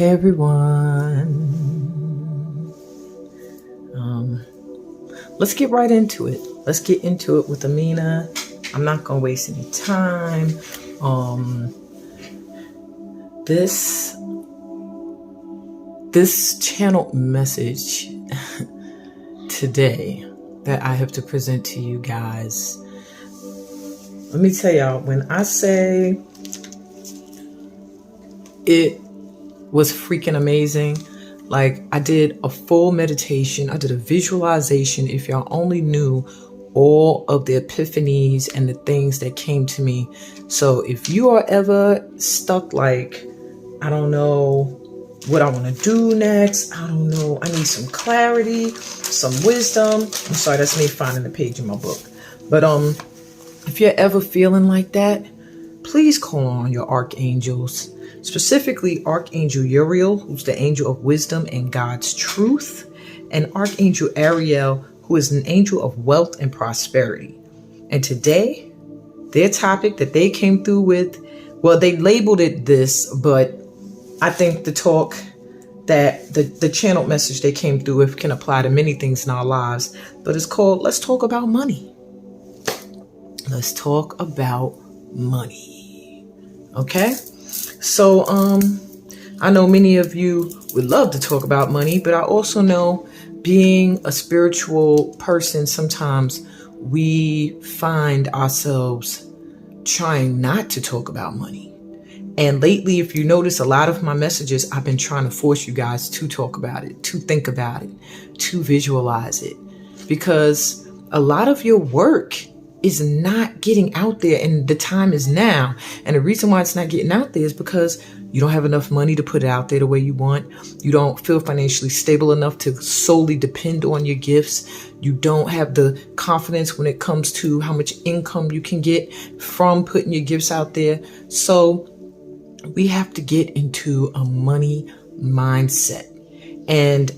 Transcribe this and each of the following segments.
Hey everyone. Let's get right into it. Let's get into it with Amina. I'm not gonna waste any time. This channel message today that I have to present to you guys. Let me tell y'all, when I say it was freaking amazing, like I did a full meditation, I did a visualization. If y'all only knew all of the epiphanies and the things that came to me. So if you are ever stuck like, I don't know what I want to do next, I don't know, I need some clarity, some wisdom. I'm sorry, that's me finding the page in my book. But if you're ever feeling like that, please call on your archangels. Specifically, Archangel Uriel, who's the angel of wisdom and God's truth, and Archangel Ariel, who is an angel of wealth and prosperity. And today, their topic that they came through with, well, they labeled it this, but I think the talk that the channeled message they came through with can apply to many things in our lives. But it's called, Let's Talk About Money. Let's talk about money. Okay? So, I know many of you would love to talk about money, but I also know being a spiritual person, sometimes we find ourselves trying not to talk about money. And lately, if you notice, a lot of my messages, I've been trying to force you guys to talk about it, to think about it, to visualize it, because a lot of your work is not getting out there, and the time is now. And the reason why it's not getting out there is because you don't have enough money to put it out there the way you want. You don't feel financially stable enough to solely depend on your gifts. You don't have the confidence when it comes to how much income you can get from putting your gifts out there. So we have to get into a money mindset. And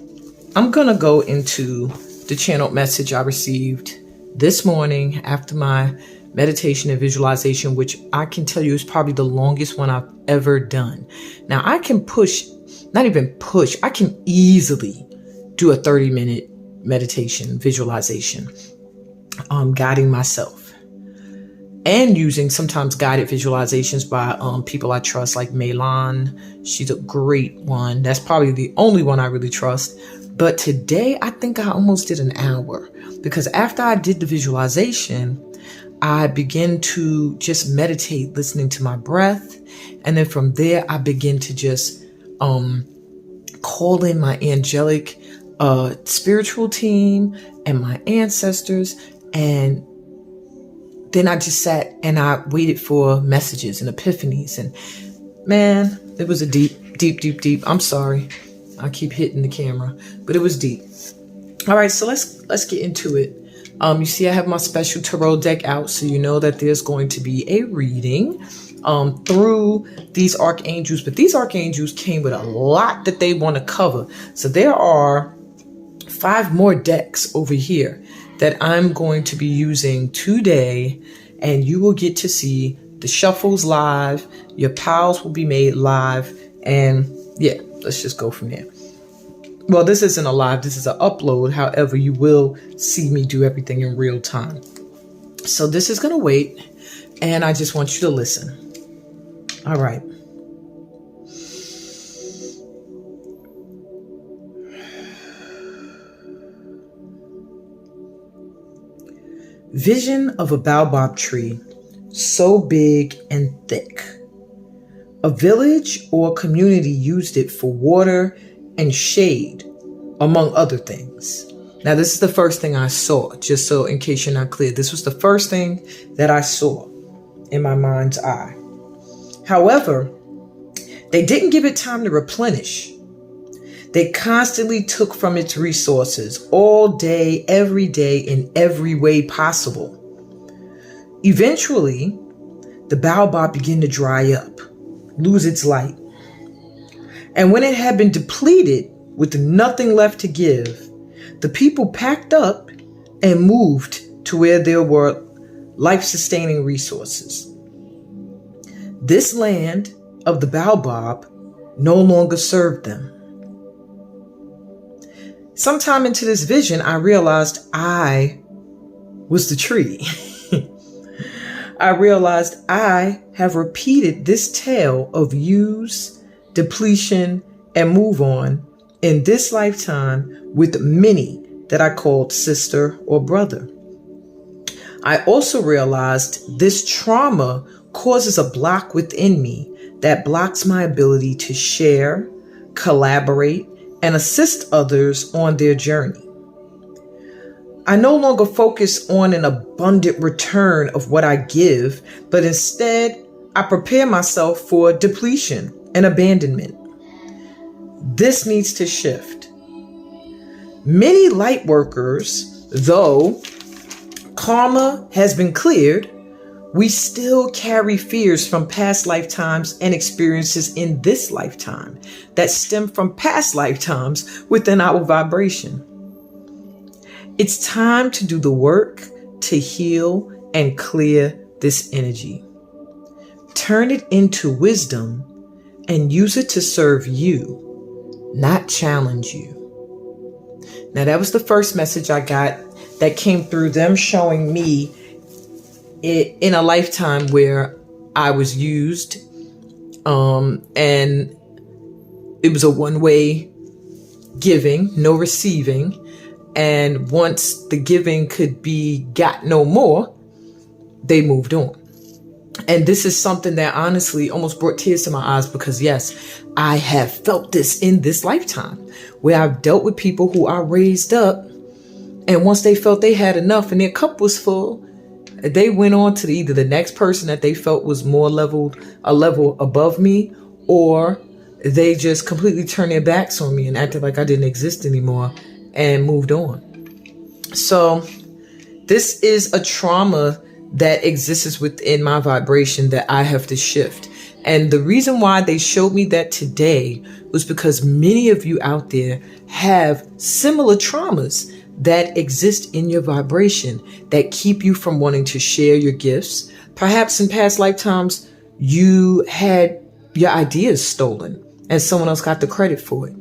I'm going to go into the channeled message I received this morning after my meditation and visualization, which I can tell you is probably the longest one I've ever done. Now I can I can easily do a 30-minute meditation visualization, guiding myself and using sometimes guided visualizations by people I trust, like Melan. She's a great one. That's probably the only one I really trust. But today, I think I almost did an hour, because after I did the visualization, I began to just meditate, listening to my breath. And then from there, I begin to just call in my angelic spiritual team and my ancestors. And then I just sat and I waited for messages and epiphanies. And man, it was a deep. I'm sorry. I keep hitting the camera, but it was deep. All right, so let's get into it. You see, I have my special tarot deck out, so you know that there's going to be a reading through these archangels. But these archangels came with a lot that they want to cover. So there are 5 more decks over here that I'm going to be using today, and you will get to see the shuffles live. Your piles will be made live, and yeah, let's just go from there. Well, this isn't a live, this is an upload. However, you will see me do everything in real time. So this is going to wait, and I just want you to listen. All right. Vision of a baobab tree, so big and thick. A village or community used it for water and shade, among other things. Now, this is the first thing I saw, just so in case you're not clear. This was the first thing that I saw in my mind's eye. However, they didn't give it time to replenish. They constantly took from its resources all day, every day, in every way possible. Eventually, the baobab began to dry up, lose its light. And when it had been depleted with nothing left to give, the people packed up and moved to where there were life-sustaining resources. This land of the baobab no longer served them. Sometime into this vision, I realized I was the tree. I realized I have repeated this tale of use, depletion, and move on in this lifetime with many that I called sister or brother. I also realized this trauma causes a block within me that blocks my ability to share, collaborate, and assist others on their journey. I no longer focus on an abundant return of what I give, but instead I prepare myself for depletion and abandonment. This needs to shift. Many light workers, though karma has been cleared, we still carry fears from past lifetimes and experiences in this lifetime that stem from past lifetimes within our vibration. It's time to do the work to heal and clear this energy. Turn it into wisdom and use it to serve you, not challenge you. Now, that was the first message I got that came through them showing me in a lifetime where I was used, and it was a one-way giving, no receiving. And once the giving could be got no more, they moved on. And this is something that honestly almost brought tears to my eyes because yes, I have felt this in this lifetime where I've dealt with people who I raised up. And once they felt they had enough and their cup was full, they went on to either the next person that they felt was a level above me, or they just completely turned their backs on me and acted like I didn't exist anymore and moved on. So this is a trauma that exists within my vibration that I have to shift. And the reason why they showed me that today was because many of you out there have similar traumas that exist in your vibration that keep you from wanting to share your gifts. Perhaps in past lifetimes, you had your ideas stolen and someone else got the credit for it.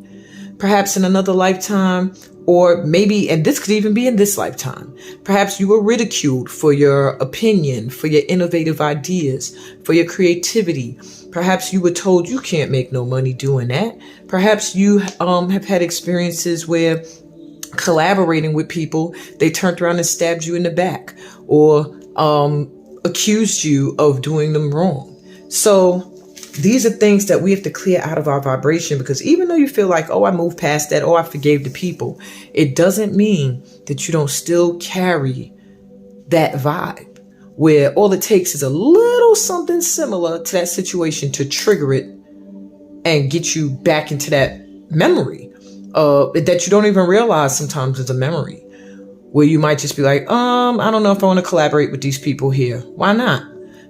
Perhaps in another lifetime, or maybe, and this could even be in this lifetime, perhaps you were ridiculed for your opinion, for your innovative ideas, for your creativity. Perhaps you were told you can't make no money doing that. Perhaps you have had experiences where collaborating with people, they turned around and stabbed you in the back or accused you of doing them wrong. So these are things that we have to clear out of our vibration, because even though you feel like, oh, I moved past that, oh, I forgave the people, it doesn't mean that you don't still carry that vibe where all it takes is a little something similar to that situation to trigger it and get you back into that memory that you don't even realize sometimes is a memory, where you might just be like, I don't know if I want to collaborate with these people here. Why not?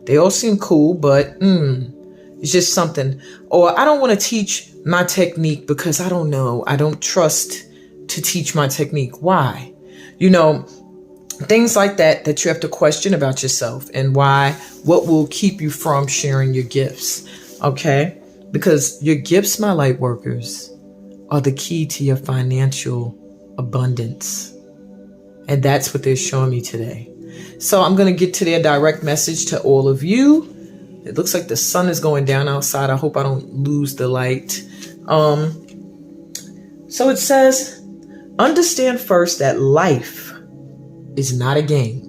They all seem cool, but it's just something. Or I don't want to teach my technique because I don't know. I don't trust to teach my technique. Why? You know, things like that you have to question about yourself and what will keep you from sharing your gifts. Okay? Because your gifts, my light workers, are the key to your financial abundance. And that's what they're showing me today. So I'm going to get to their direct message to all of you. It looks like the sun is going down outside. I hope I don't lose the light. So it says, understand first that life is not a game.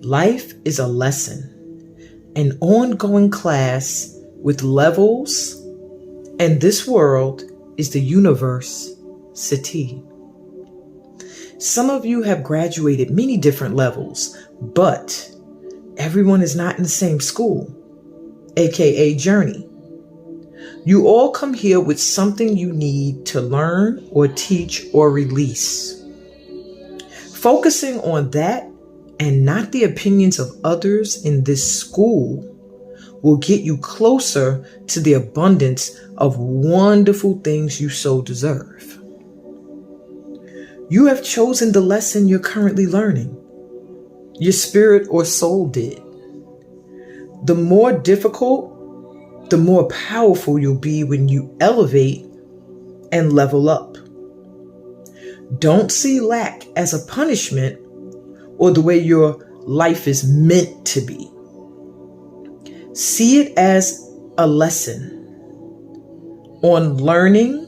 Life is a lesson, an ongoing class with levels, and this world is the universe, Sati. Some of you have graduated many different levels, but everyone is not in the same school, aka journey. You all come here with something you need to learn or teach or release. Focusing on that and not the opinions of others in this school will get you closer to the abundance of wonderful things you so deserve. You have chosen the lesson you're currently learning. Your spirit or soul did. The more difficult the more powerful you'll be when you elevate and level up. Don't see lack as a punishment or the way your life is meant to be. See it as a lesson on learning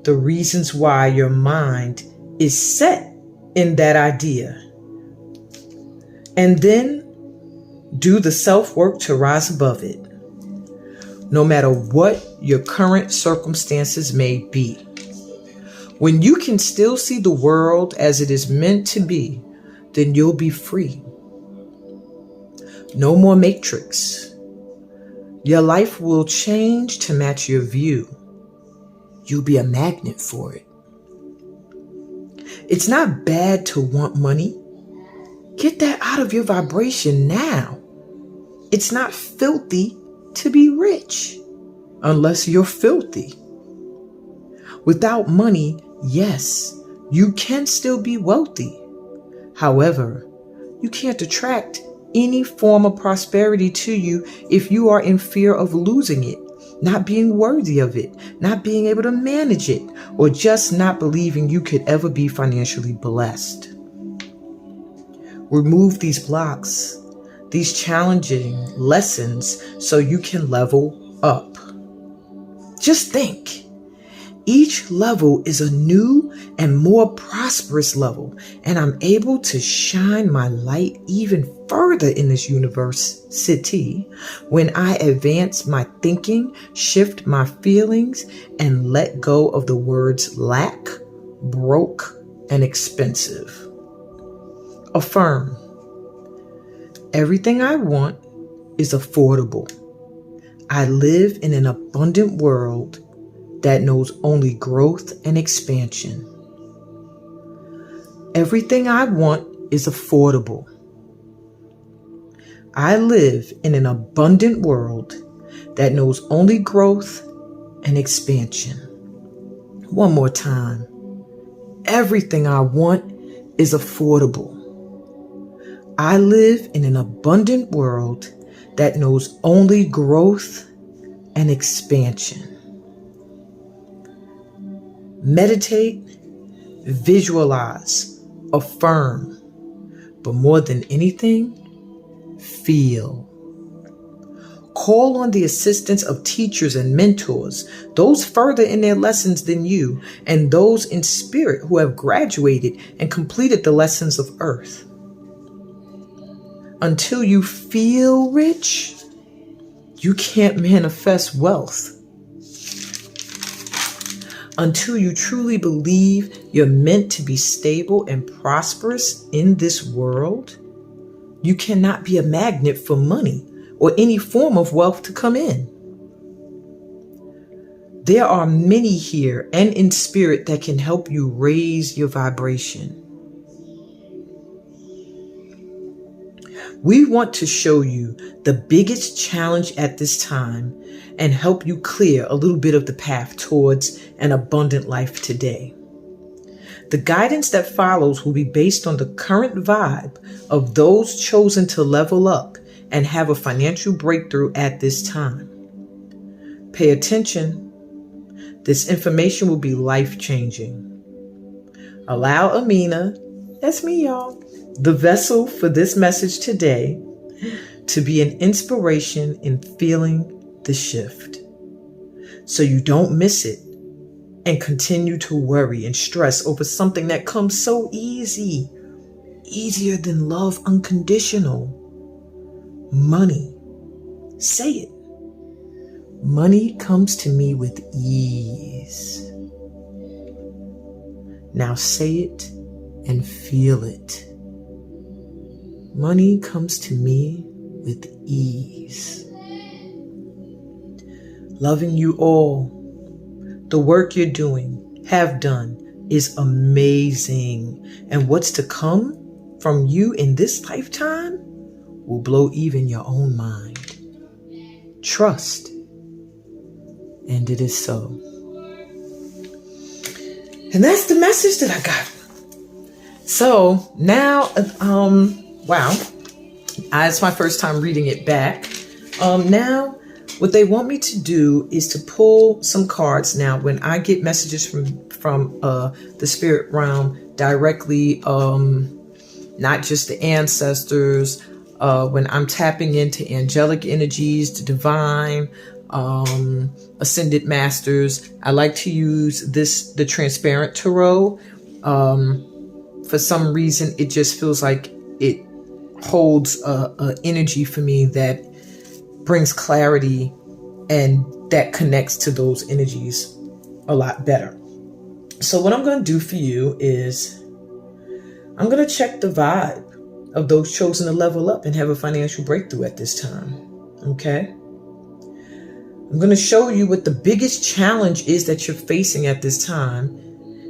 the reasons why your mind is set in that idea. And then do the self-work to rise above it, no matter what your current circumstances may be. When you can still see the world as it is meant to be, then you'll be free. No more matrix. Your life will change to match your view. You'll be a magnet for it. It's not bad to want money. Get that out of your vibration now. It's not filthy to be rich, unless you're filthy. Without money, yes, you can still be wealthy. However, you can't attract any form of prosperity to you if you are in fear of losing it, not being worthy of it, not being able to manage it, or just not believing you could ever be financially blessed. Remove these blocks, these challenging lessons, so you can level up. Just think. Each level is a new and more prosperous level, and I'm able to shine my light even further in this university when I advance my thinking, shift my feelings, and let go of the words lack, broke, and expensive. Affirm. Everything I want is affordable. I live in an abundant world that knows only growth and expansion. Everything I want is affordable. I live in an abundant world that knows only growth and expansion. One more time. Everything I want is affordable. I live in an abundant world that knows only growth and expansion. Meditate, visualize, affirm, but more than anything, feel. Call on the assistance of teachers and mentors, those further in their lessons than you, and those in spirit who have graduated and completed the lessons of earth. Until you feel rich, you can't manifest wealth. Until you truly believe you're meant to be stable and prosperous in this world, you cannot be a magnet for money or any form of wealth to come in. There are many here and in spirit that can help you raise your vibration. We want to show you the biggest challenge at this time and help you clear a little bit of the path towards an abundant life today. The guidance that follows will be based on the current vibe of those chosen to level up and have a financial breakthrough at this time. Pay attention. This information will be life-changing. Allow Amina, that's me, y'all, the vessel for this message today, to be an inspiration in feeling the shift, so you don't miss it and continue to worry and stress over something that comes so easy, easier than love unconditional. Money. Say it. Money comes to me with ease. Now say it and feel it. Money comes to me with ease. Loving you all. The work you're doing, have done, is amazing. And what's to come from you in this lifetime will blow even your own mind. Trust. And it is so. And that's the message that I got. So now, wow. It's my first time reading it back. Now What they want me to do is to pull some cards. Now, when I get messages from the spirit realm directly, not just the ancestors, when I'm tapping into angelic energies, the divine, ascended masters, I like to use the transparent tarot. For some reason, it just feels like it holds a energy for me that brings clarity, and that connects to those energies a lot better. So what I'm going to do for you is I'm going to check the vibe of those chosen to level up and have a financial breakthrough at this time. Okay? I'm going to show you what the biggest challenge is that you're facing at this time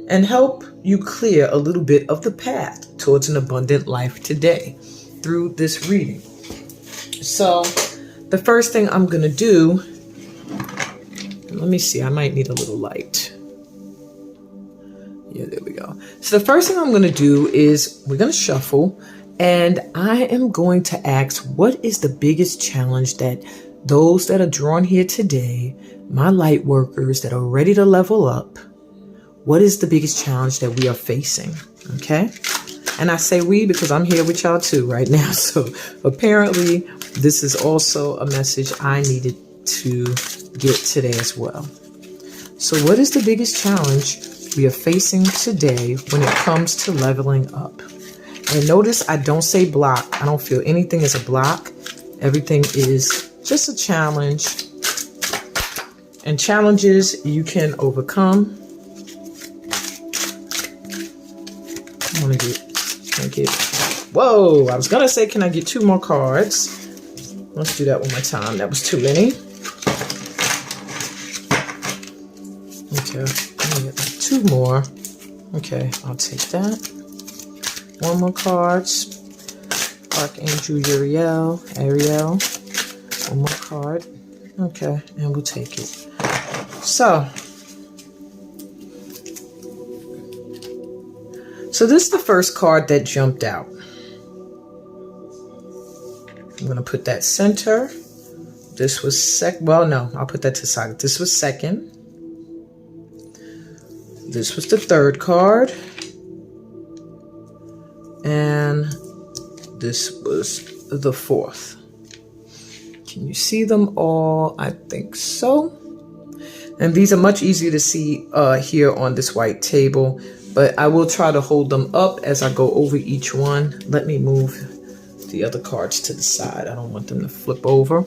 and help you clear a little bit of the path towards an abundant life today through this reading. So the first thing I'm going to do, let me see, I might need a little light. Yeah, there we go. So the first thing I'm going to do is we're going to shuffle, and I am going to ask, what is the biggest challenge that those that are drawn here today, my light workers that are ready to level up, what is the biggest challenge that we are facing? Okay. And I say we because I'm here with y'all too right now. So apparently this is also a message I needed to get today as well. So what is the biggest challenge we are facing today when it comes to leveling up? And notice I don't say block. I don't feel anything is a block. Everything is just a challenge. And challenges you can overcome. I want to get, whoa, I was going to say, can I get 2 more cards? Let's do that one more time. That was too many. Okay, I'm going to get 2 more. Okay, I'll take that. 1 more cards. Archangel Uriel, Ariel. 1 more card. Okay, and we'll take it. So this is the first card that jumped out. I'm going to put that center. This was well, no, I'll put that to the side. This was second. This was the third card. And this was the fourth. Can you see them all? I think so. And these are much easier to see here on this white table, but I will try to hold them up as I go over each one. Let me move the other cards to the side. I don't want them to flip over.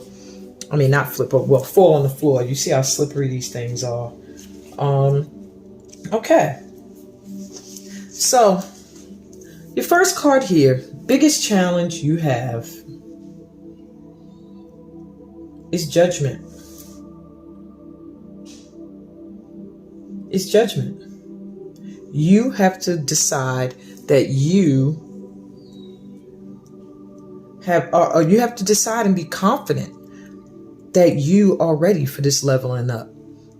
I mean, not flip over, well, fall on the floor. You see how slippery these things are. Okay. So, your first card here, biggest challenge you have is judgment. It's judgment. You have to decide that you have to decide and be confident that you are ready for this leveling up,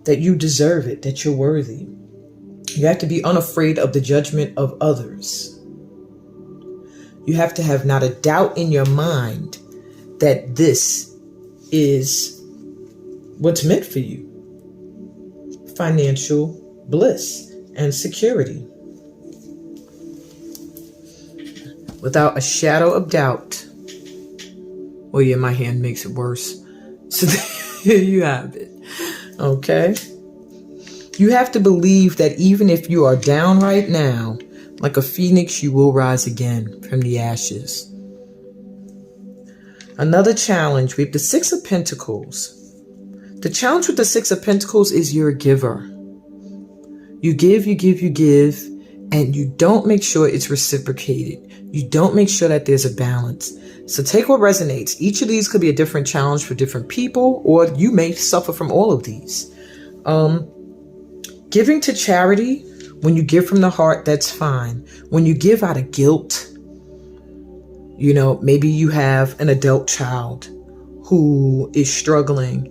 that you deserve it, that you're worthy. You have to be unafraid of the judgment of others. You have to have not a doubt in your mind that this is what's meant for you. Financial bliss and security. Without a shadow of doubt. Oh yeah, my hand makes it worse. So there you have it. Okay. You have to believe that even if you are down right now, like a phoenix, you will rise again from the ashes. Another challenge, we have the 6 of Pentacles. The challenge with the 6 of Pentacles is you're a giver. You give, you give, you give, and you don't make sure it's reciprocated. You don't make sure that there's a balance. So take what resonates. Each of these could be a different challenge for different people, or you may suffer from all of these. Giving to charity, when you give from the heart, that's fine. When you give out of guilt, you know, maybe you have an adult child who is struggling,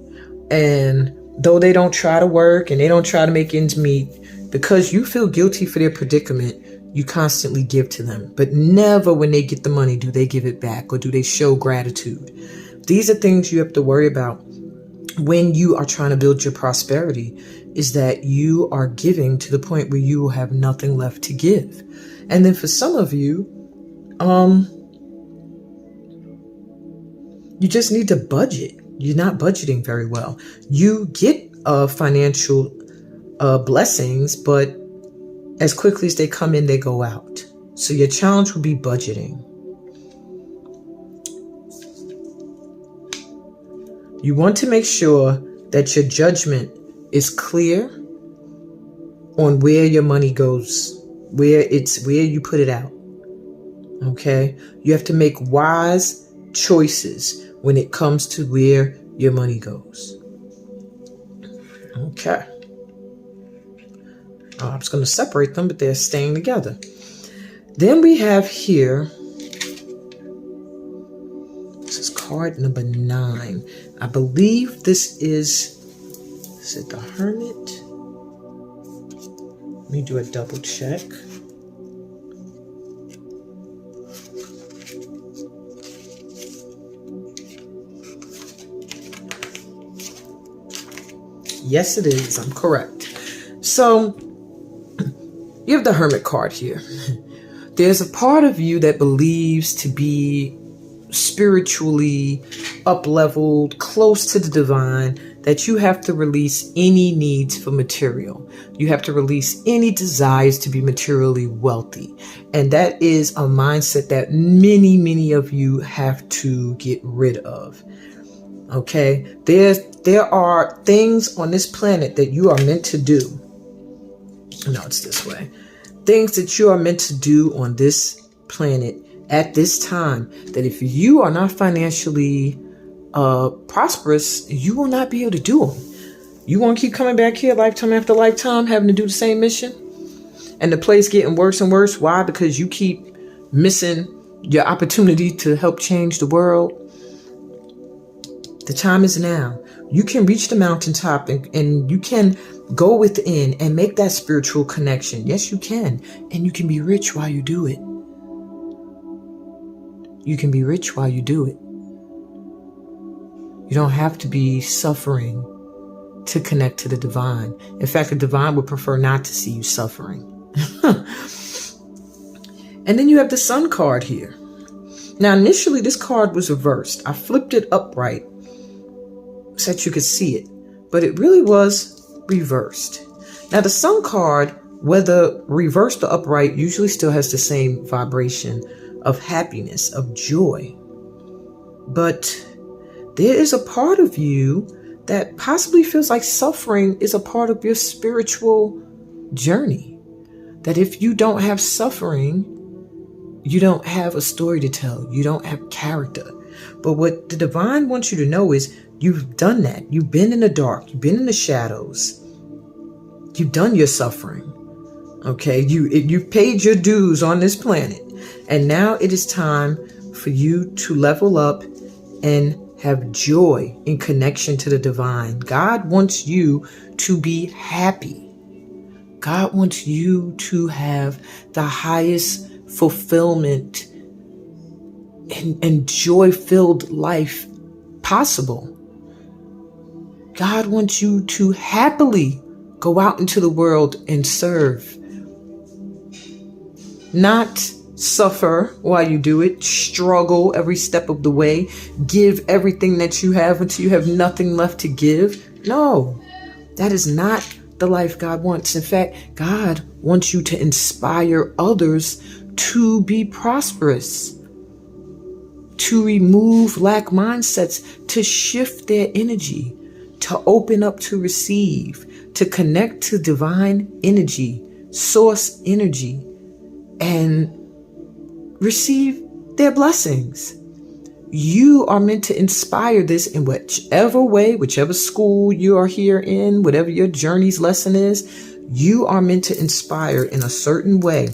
and though they don't try to work and they don't try to make ends meet, because you feel guilty for their predicament, you constantly give to them. But never when they get the money do they give it back, or do they show gratitude. These are things you have to worry about. when you are trying to build your prosperity is that you are giving to the point where you will have nothing left to give. And then for some of you, you just need to budget. You're not budgeting very well. You get financial blessings, but as quickly as they come in, they go out. So your challenge will be budgeting. You want to make sure that your judgment is clear on where your money goes, where you put it out. Okay? You have to make wise choices when it comes to where your money goes. Okay. I'm just going to separate them, but they're staying together. Then we have here, this is card number 9. I believe this is it the Hermit? Let me do a double check. Yes, it is. I'm correct. So you have the Hermit card here. There's a part of you that believes to be spiritually up-leveled, close to the divine, that you have to release any needs for material. You have to release any desires to be materially wealthy. And that is a mindset that many, many of you have to get rid of. Okay? There are things on this planet that you are meant to do. No, it's this way. Things that you are meant to do on this planet at this time, that if you are not financially prosperous, you will not be able to do them. You want to keep coming back here lifetime after lifetime, having to do the same mission, and the place getting worse and worse. Why? Because you keep missing your opportunity to help change the world. The time is now. You can reach the mountaintop and you can go within and make that spiritual connection. Yes, you can. And you can be rich while you do it. You can be rich while you do it. You don't have to be suffering to connect to the divine. In fact, the divine would prefer not to see you suffering. And then you have the Sun card here. Now, initially, this card was reversed. I flipped it upright so that you could see it, but it really was reversed. Now, the Sun card, whether reversed or upright, usually still has the same vibration of happiness, of joy. But there is a part of you that possibly feels like suffering is a part of your spiritual journey. That if you don't have suffering, you don't have a story to tell. You don't have character. But what the divine wants you to know is you've done that. You've been in the dark. You've been in the shadows. You've done your suffering. Okay? You've paid your dues on this planet. And now it is time for you to level up and have joy in connection to the divine. God wants you to be happy. God wants you to have the highest fulfillment and joy-filled life possible. God wants you to happily go out into the world and serve. Not suffer while you do it, struggle every step of the way, give everything that you have until you have nothing left to give. No, that is not the life God wants. In fact, God wants you to inspire others to be prosperous, to remove lack mindsets, to shift their energy, to open up to receive, to connect to divine energy, source energy, and receive their blessings. You are meant to inspire this in whichever way, whichever school you are here in, whatever your journey's lesson is, you are meant to inspire in a certain way.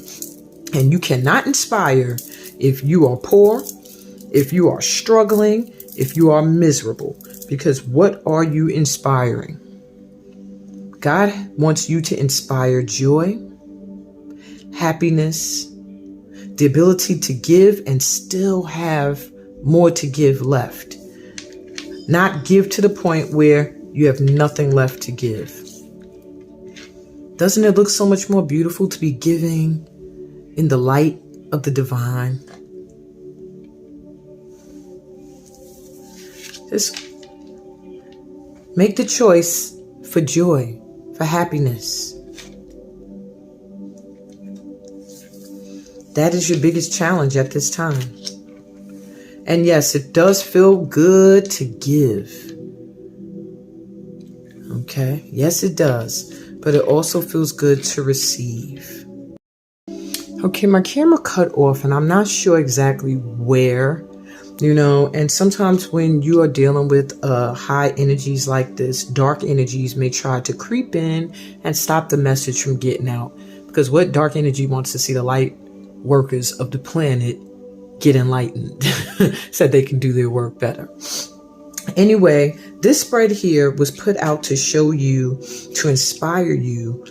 And you cannot inspire if you are poor, if you are struggling, if you are miserable. Because what are you inspiring? God wants you to inspire joy, happiness, the ability to give and still have more to give left. Not give to the point where you have nothing left to give. Doesn't it look so much more beautiful to be giving in the light of the divine? Just make the choice for joy, for happiness. That is your biggest challenge at this time. And yes, it does feel good to give. Okay, yes it does. But it also feels good to receive. Okay, my camera cut off and I'm not sure exactly where, and sometimes when you are dealing with high energies like this, dark energies may try to creep in and stop the message from getting out. Because what dark energy wants to see the light workers of the planet get enlightened so they can do their work better. Anyway, this spread here was put out to show you, to inspire you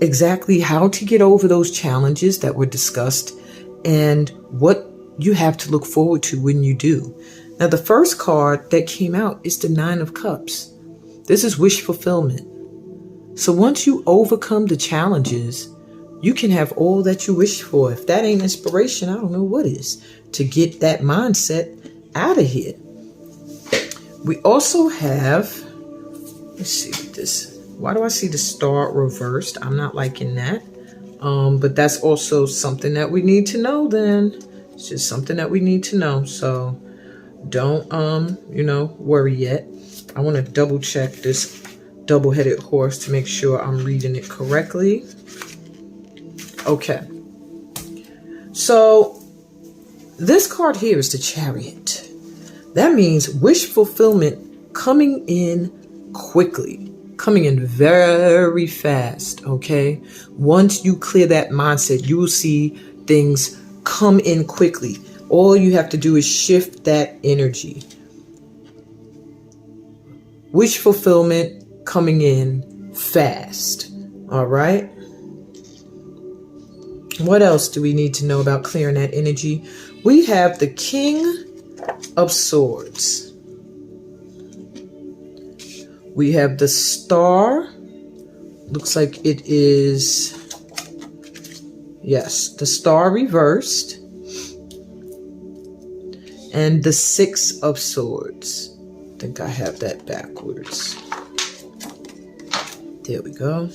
exactly how to get over those challenges that were discussed and what you have to look forward to when you do. Now, the first card that came out is the Nine of Cups. This is wish fulfillment. So once you overcome the challenges, you can have all that you wish for. If that ain't inspiration, I don't know what is, to get that mindset out of here. We also have, let's see this. Why do I see the star reversed? I'm not liking that. But that's also something that we need to know then. It's just something that we need to know. So don't, worry yet. I want to double check this double-headed horse to make sure I'm reading it correctly. Okay. So this card here is the Chariot. That means wish fulfillment coming in quickly, coming in very fast, okay? Once you clear that mindset, you will see things come in quickly. All you have to do is shift that energy. Wish fulfillment coming in fast, all right? What else do we need to know about clearing that energy? We have the King of Swords. We have the Star. Looks like it is, yes, the Star reversed. And the Six of Swords. I think I have that backwards. There we go.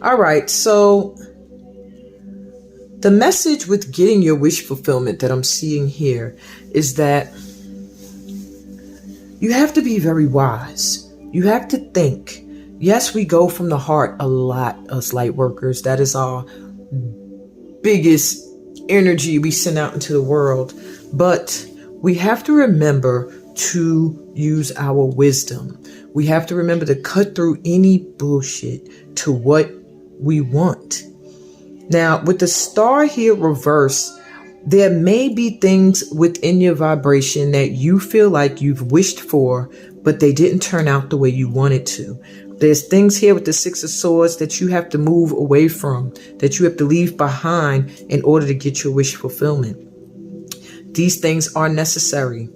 All right, so the message with getting your wish fulfillment that I'm seeing here is that you have to be very wise. You have to think. Yes, we go from the heart a lot, us light workers. That is our biggest energy we send out into the world. But we have to remember to use our wisdom. We have to remember to cut through any bullshit to what we want. Now, with the Star here reversed, there may be things within your vibration that you feel like you've wished for, but they didn't turn out the way you wanted to. There's things here with the Six of Swords that you have to move away from, that you have to leave behind in order to get your wish fulfillment. These things are necessary.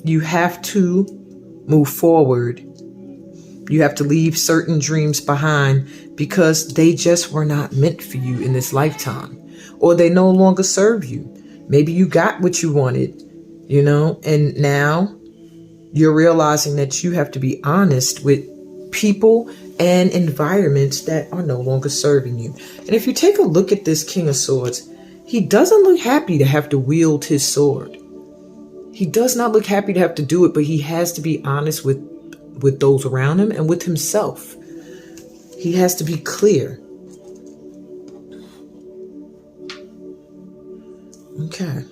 You have to move forward. You have to leave certain dreams behind because they just were not meant for you in this lifetime, or they no longer serve you. Maybe you got what you wanted, and now you're realizing that you have to be honest with people and environments that are no longer serving you. And if you take a look at this King of Swords, he doesn't look happy to have to wield his sword. He does not look happy to have to do it, but he has to be honest with those around him and with himself. He has to be clear. Okay.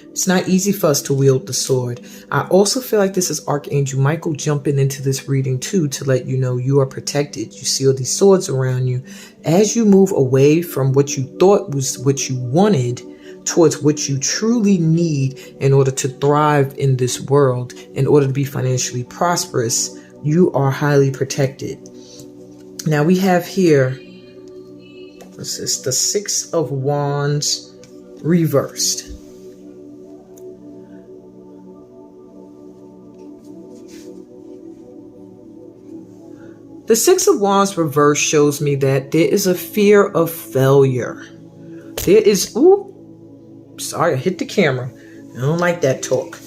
It's not easy for us to wield the sword. I also feel like this is Archangel Michael jumping into this reading too to let you know you are protected. You see all these swords around you. As you move away from what you thought was what you wanted towards what you truly need in order to thrive in this world, in order to be financially prosperous, you are highly protected. Now we have here, what's this? The Six of Wands reversed. The Six of Wands reverse shows me that there is a fear of failure. There is, ooh, sorry, I hit the camera. I don't like that talk.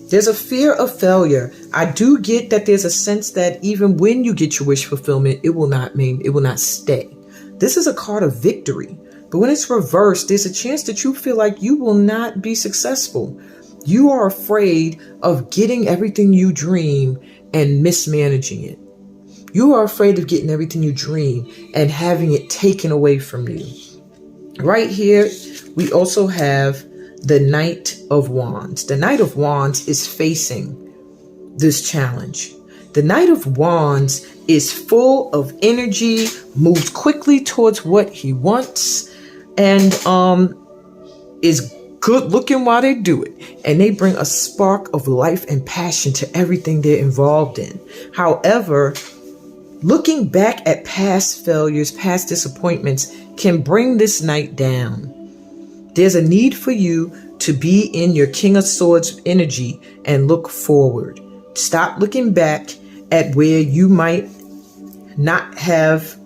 There's a fear of failure. I do get that there's a sense that even when you get your wish fulfillment, it will not stay. This is a card of victory. But when it's reversed, there's a chance that you feel like you will not be successful. You are afraid of getting everything you dream and mismanaging it. You are afraid of getting everything you dream and having it taken away from you. Right here, we also have the Knight of Wands. The Knight of Wands is facing this challenge. The Knight of Wands is full of energy, moves quickly towards what he wants, and is good looking while they do it. And they bring a spark of life and passion to everything they're involved in. However, looking back at past failures, past disappointments can bring this Knight down. There's a need for you to be in your King of Swords energy and look forward. Stop looking back at where you might not have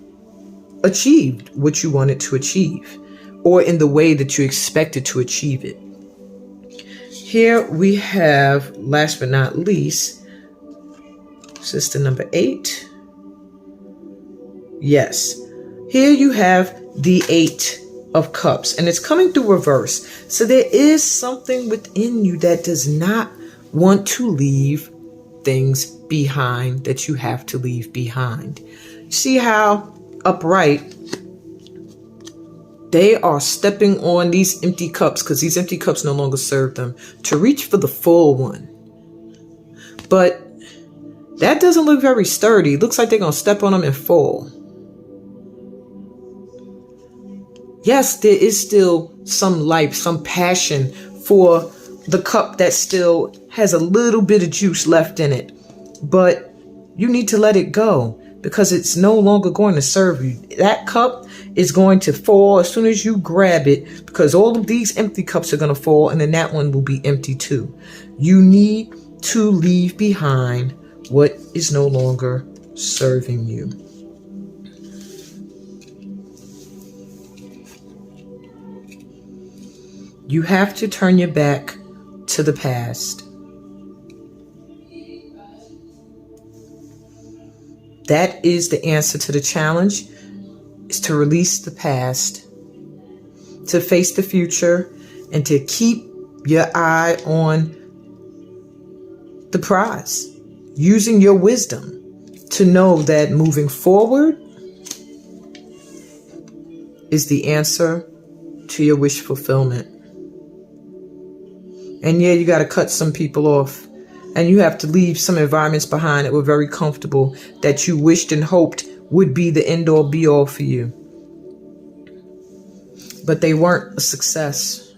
achieved what you wanted to achieve, or in the way that you expected to achieve it. Here we have, last but not least, sister number 8. Yes. Here you have the 8 of Cups, and it's coming through reverse. So there is something within you that does not want to leave things behind that you have to leave behind. See how upright they are stepping on these empty cups, because these empty cups no longer serve them, to reach for the full one. But that doesn't look very sturdy. It looks like they're going to step on them and fall. Yes, there is still some life, some passion for the cup that still has a little bit of juice left in it. But you need to let it go, because it's no longer going to serve you. That cup is going to fall as soon as you grab it, because all of these empty cups are going to fall, and then that one will be empty too. You need to leave behind what is no longer serving you. You have to turn your back to the past. That is the answer to the challenge, is to release the past, to face the future, and to keep your eye on the prize, using your wisdom to know that moving forward is the answer to your wish fulfillment. And yeah, you got to cut some people off, and you have to leave some environments behind that were very comfortable, that you wished and hoped would be the end all be all for you. But they weren't a success.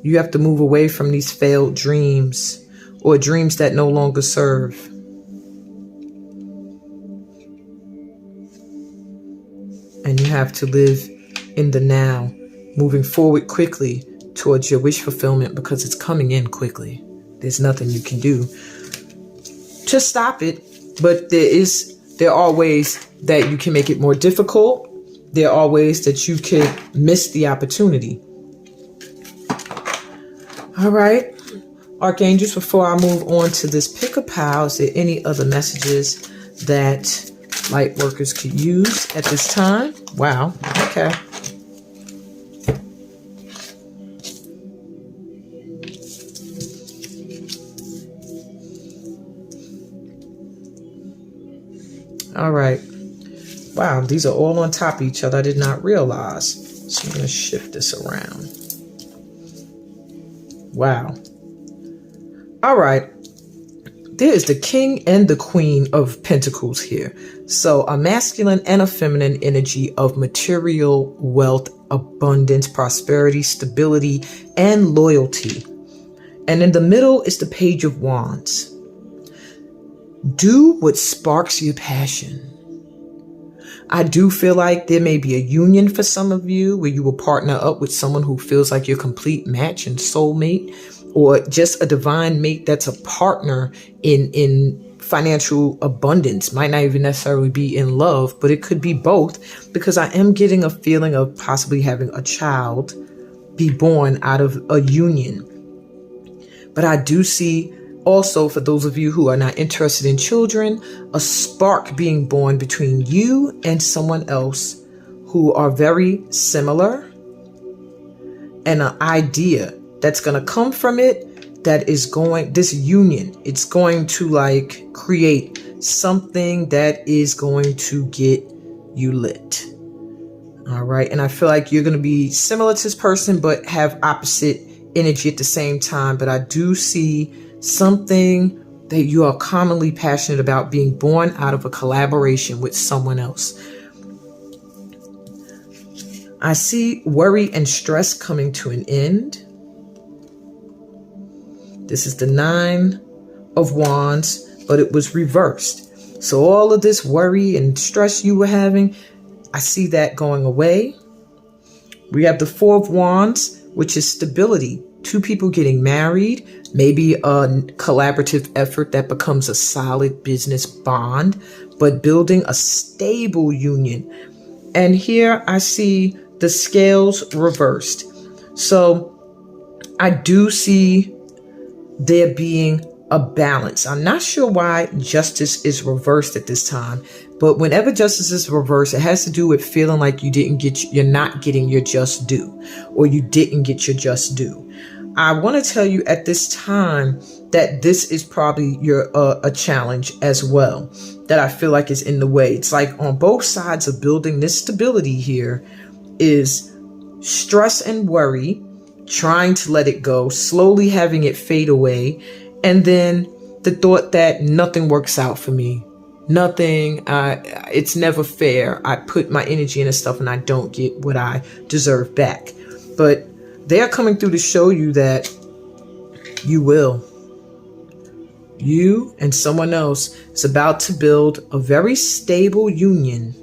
You have to move away from these failed dreams, or dreams that no longer serve. And you have to live in the now, moving forward quickly towards your wish fulfillment, because it's coming in quickly. There's nothing you can do to stop it, but there are ways that you can make it more difficult. There are ways that you could miss the opportunity. All right, Archangels, before I move on to this pick a pile, is there any other messages that light workers could use at this time? Wow, okay. All right. Wow, these are all on top of each other. I did not realize. So I'm going to shift this around. Wow. All right. There is the King and the Queen of Pentacles here. So a masculine and a feminine energy of material wealth, abundance, prosperity, stability, and loyalty. And in the middle is the Page of Wands. Do what sparks your passion. I do feel like there may be a union for some of you where you will partner up with someone who feels like your complete match and soulmate, or just a divine mate that's a partner in financial abundance. Might not even necessarily be in love, but it could be both, because I am getting a feeling of possibly having a child be born out of a union. But I do see also, for those of you who are not interested in children, a spark being born between you and someone else who are very similar, and an idea that's going to come from it that is going, this union, it's going to like create something that is going to get you lit. All right. And I feel like you're going to be similar to this person, but have opposite energy at the same time. But I do see something that you are commonly passionate about being born out of a collaboration with someone else. I see worry and stress coming to an end. This is the 9 of Wands, but it was reversed. So all of this worry and stress you were having, I see that going away. We have the 4 of Wands, which is stability. 2 people getting married, maybe a collaborative effort that becomes a solid business bond, but building a stable union. And here I see the scales reversed. So I do see there being a balance. I'm not sure why justice is reversed at this time, but whenever justice is reversed, it has to do with feeling like you're not getting your just due, or you didn't get your just due. I want to tell you at this time that this is probably a challenge as well, that I feel like is in the way. It's like on both sides of building this stability here is stress and worry, trying to let it go, slowly having it fade away, and then the thought that nothing works out for me. Nothing, it's never fair. I put my energy into stuff and I don't get what I deserve back. But they are coming through to show you that you will. You and someone else is about to build a very stable union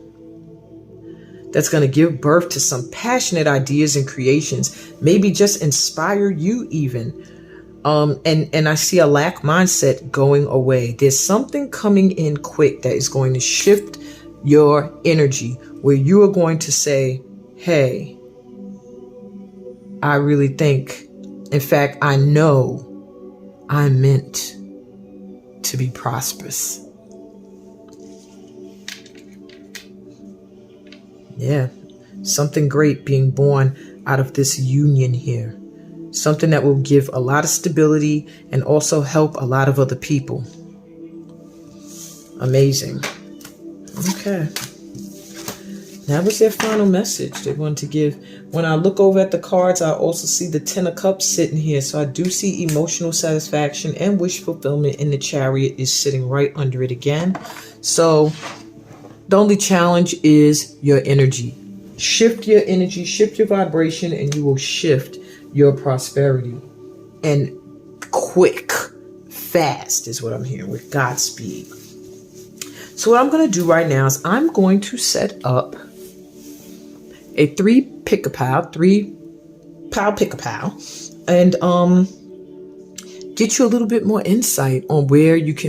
that's going to give birth to some passionate ideas and creations, maybe just inspire you even. And I see a lack mindset going away. There's something coming in quick that is going to shift your energy, where you are going to say, hey, I really think, in fact, I know I'm meant to be prosperous. Yeah, something great being born out of this union here. Something that will give a lot of stability and also help a lot of other people. Amazing. Okay. That was their final message they wanted to give. When I look over at the cards, I also see the 10 of Cups sitting here. So I do see emotional satisfaction and wish fulfillment, and the Chariot is sitting right under it again. So the only challenge is your energy. Shift your energy, shift your vibration, and you will shift your prosperity. And quick, fast is what I'm hearing, with Godspeed. So what I'm going to do right now is I'm going to set up a 3 pick-a-pile, 3-pile pick-a-pile, and get you a little bit more insight on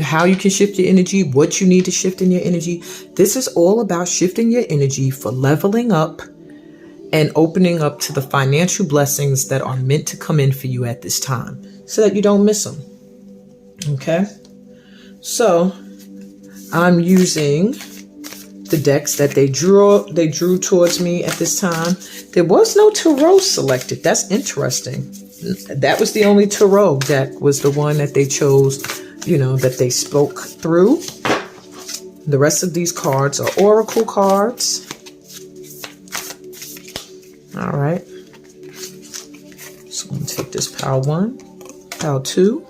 how you can shift your energy, what you need to shift in your energy. This is all about shifting your energy for leveling up and opening up to the financial blessings that are meant to come in for you at this time, so that you don't miss them. Okay? So I'm using the decks that they drew towards me at this time. There was no tarot selected. That's interesting. That was the only tarot deck, was the one that they chose, that they spoke through. The rest of these cards are oracle cards. All right. So I'm going to take this pile 1, pile 2.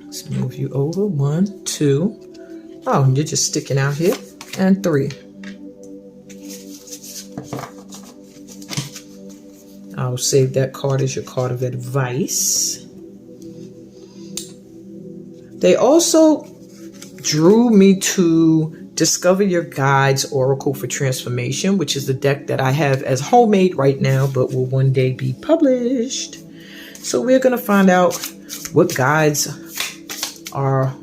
Let's move you over. 1, 2. Oh, you're just sticking out here. And 3. I'll save that card as your card of advice. They also drew me to Discover Your Guide's Oracle for Transformation, which is the deck that I have as homemade right now, but will one day be published. So we're going to find out what guides are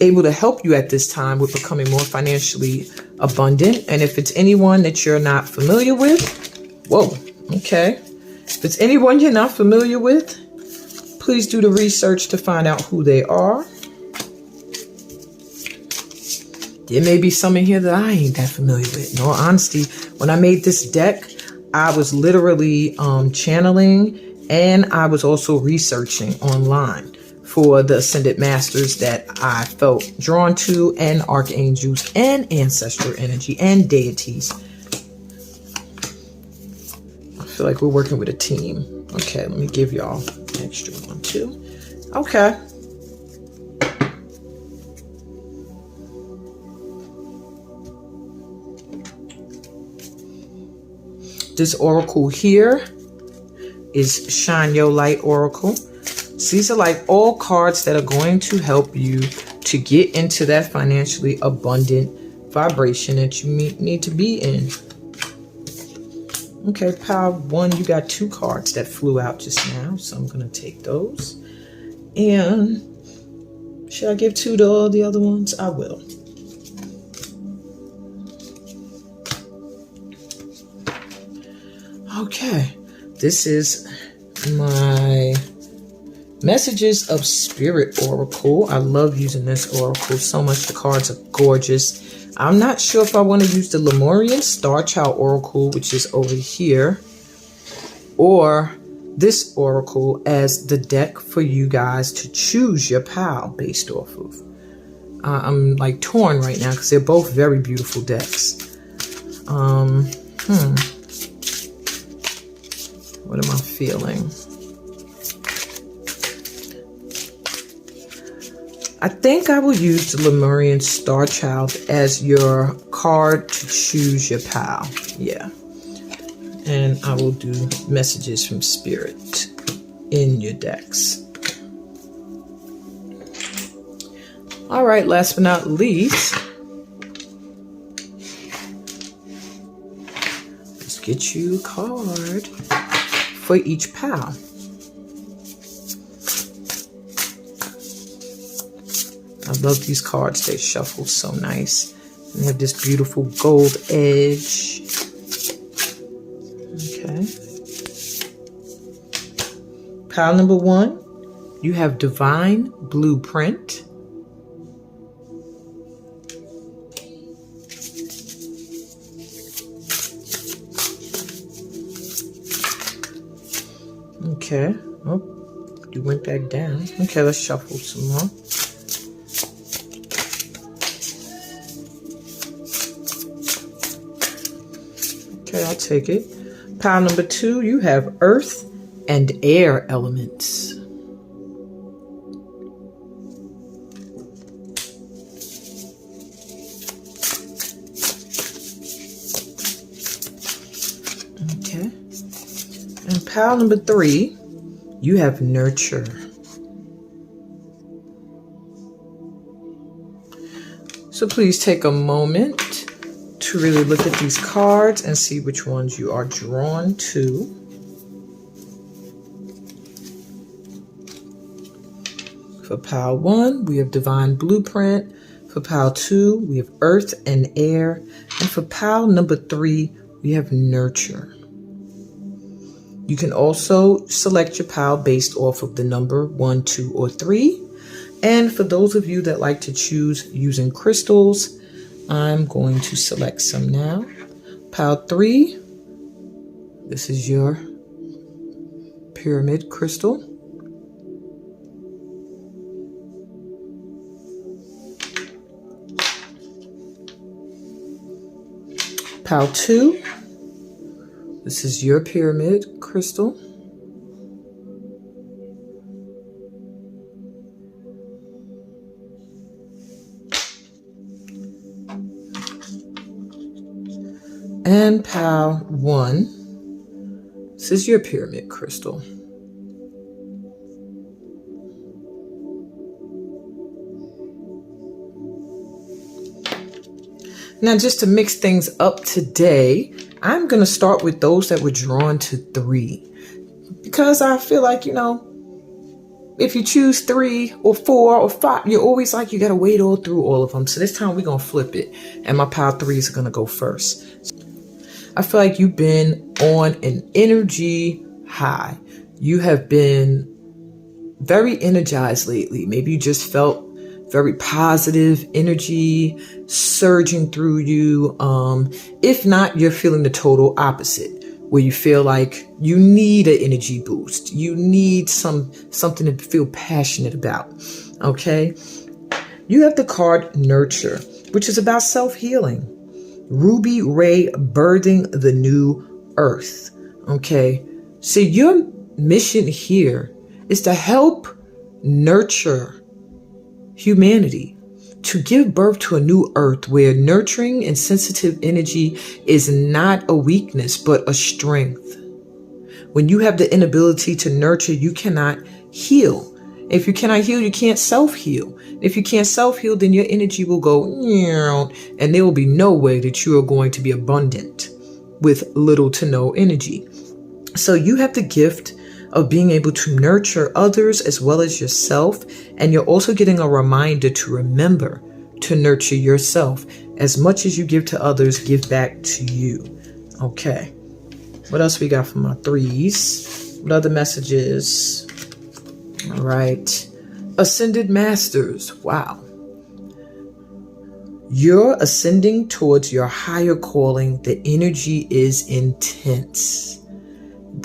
able to help you at this time with becoming more financially abundant. And if it's anyone that you're not familiar with, whoa, okay. If it's anyone you're not familiar with, please do the research to find out who they are. There may be some in here that I ain't that familiar with. In all honesty, when I made this deck, I was literally channeling, and I was also researching online for the Ascended Masters that I felt drawn to, and archangels and ancestral energy and deities. I feel like we're working with a team. Okay, let me give y'all an extra one too. Okay. This oracle here is Shine Your Light Oracle. So these are like all cards that are going to help you to get into that financially abundant vibration that you need to be in. Okay, Power 1, you got 2 cards that flew out just now, so I'm going to take those. And should I give 2 to all the other ones? I will. Okay, this is my Messages of Spirit Oracle. I love using this oracle so much. The cards are gorgeous. I'm not sure if I want to use the Lemurian Star Child Oracle, which is over here, or this oracle as the deck for you guys to choose your pal based off of. I'm like torn right now because they're both very beautiful decks. What am I feeling? I think I will use the Lemurian Star Child as your card to choose your pal. Yeah. And I will do Messages from Spirit in your decks. All right, last but not least, let's get you a card for each pal. I love these cards. They shuffle so nice. And they have this beautiful gold edge. Okay. Pile number 1, you have Divine Blueprint. Okay. Oh, you went back down. Okay, let's shuffle some more. Okay, I'll take it. Pile number 2, you have Earth and Air elements. Okay. And pile number 3, you have Nurture. So please take a moment to really look at these cards and see which ones you are drawn to. For pile 1, we have Divine Blueprint. For pile 2, we have Earth and Air. And for pile number 3, we have Nurture. You can also select your pile based off of the number 1, 2, or 3. And for those of you that like to choose using crystals, I'm going to select some now. Pile 3, this is your pyramid crystal. Pile 2, this is your pyramid crystal. And pile 1, this is your pyramid crystal. Now, just to mix things up today, I'm going to start with those that were drawn to 3. Because I feel like, if you choose 3 or 4 or 5, you're always like, you got to wait all through all of them. So this time we're going to flip it. And my pile 3s are going to go first. I feel like you've been on an energy high. You have been very energized lately. Maybe you just felt very positive energy surging through you. If not, you're feeling the total opposite, where you feel like you need an energy boost. You need something to feel passionate about. Okay. You have the card Nurture, which is about self-healing. Ruby Ray birthing the new earth. Okay. So your mission here is to help nurture humanity, to give birth to a new earth where nurturing and sensitive energy is not a weakness, but a strength. When you have the inability to nurture, you cannot heal. If you cannot heal, you can't self-heal. If you can't self-heal, then your energy will go, and there will be no way that you are going to be abundant with little to no energy. So you have the gift of being able to nurture others as well as yourself. And you're also getting a reminder to remember to nurture yourself. As much as you give to others, give back to you. Okay. What else we got for my 3s? What other messages? All right. Ascended Masters. Wow. You're ascending towards your higher calling. The energy is intense.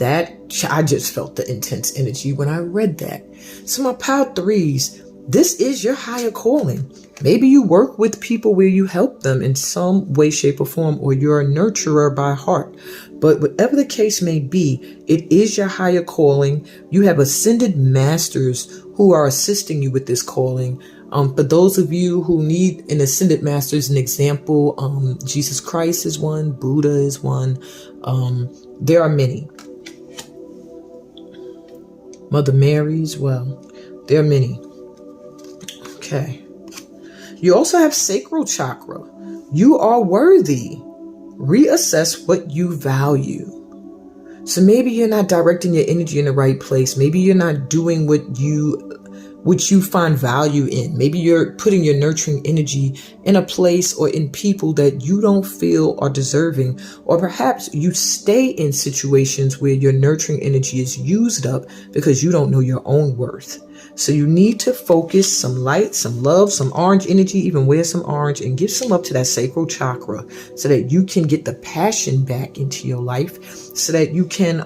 I just felt the intense energy when I read that. So my pile 3s, this is your higher calling. Maybe you work with people where you help them in some way, shape, or form, or you're a nurturer by heart. But whatever the case may be, it is your higher calling. You have ascended masters who are assisting you with this calling. For those of you who need an ascended master as an example, Jesus Christ is one, Buddha is one. There are many. Mother Mary as well. There are many. Okay. You also have sacral chakra. You are worthy. Reassess what you value. So maybe you're not directing your energy in the right place. Maybe you're not doing what you find value in. Maybe you're putting your nurturing energy in a place or in people that you don't feel are deserving. Or perhaps you stay in situations where your nurturing energy is used up because you don't know your own worth. So you need to focus some light, some love, some orange energy, even wear some orange and give some up to that sacral chakra so that you can get the passion back into your life, so that you can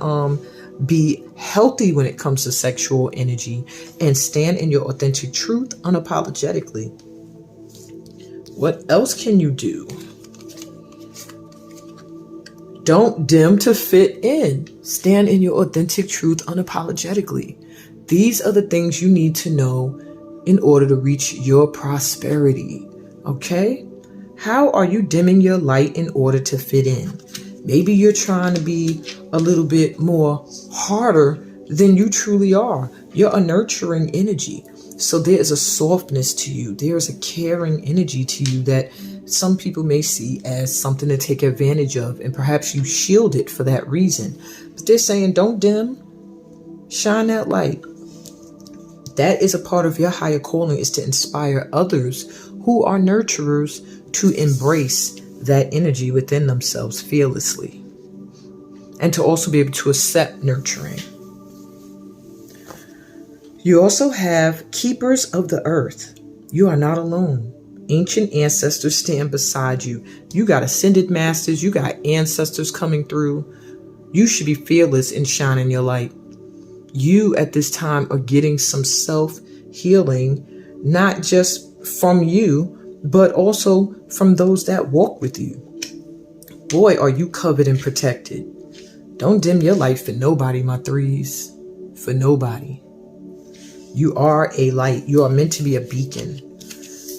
be healthy when it comes to sexual energy and stand in your authentic truth unapologetically. What else can you do? Don't dim to fit in. Stand in your authentic truth unapologetically. These are the things you need to know in order to reach your prosperity. Okay? How are you dimming your light in order to fit in? Maybe you're trying to be a little bit more harder than you truly are. You're a nurturing energy. So there is a softness to you. There is a caring energy to you that some people may see as something to take advantage of. And perhaps you shield it for that reason. But they're saying, don't dim. Shine that light. That is a part of your higher calling, is to inspire others who are nurturers to embrace that energy within themselves fearlessly, and to also be able to accept nurturing. You also have keepers of the earth. You are not alone. Ancient ancestors stand beside you. You got ascended masters. You got ancestors coming through. You should be fearless in shining your light. You at this time are getting some self-healing, not just from you, but also from those that walk with you. Boy, are you covered and protected. Don't dim your light for nobody, my 3s. For nobody. You are a light. You are meant to be a beacon.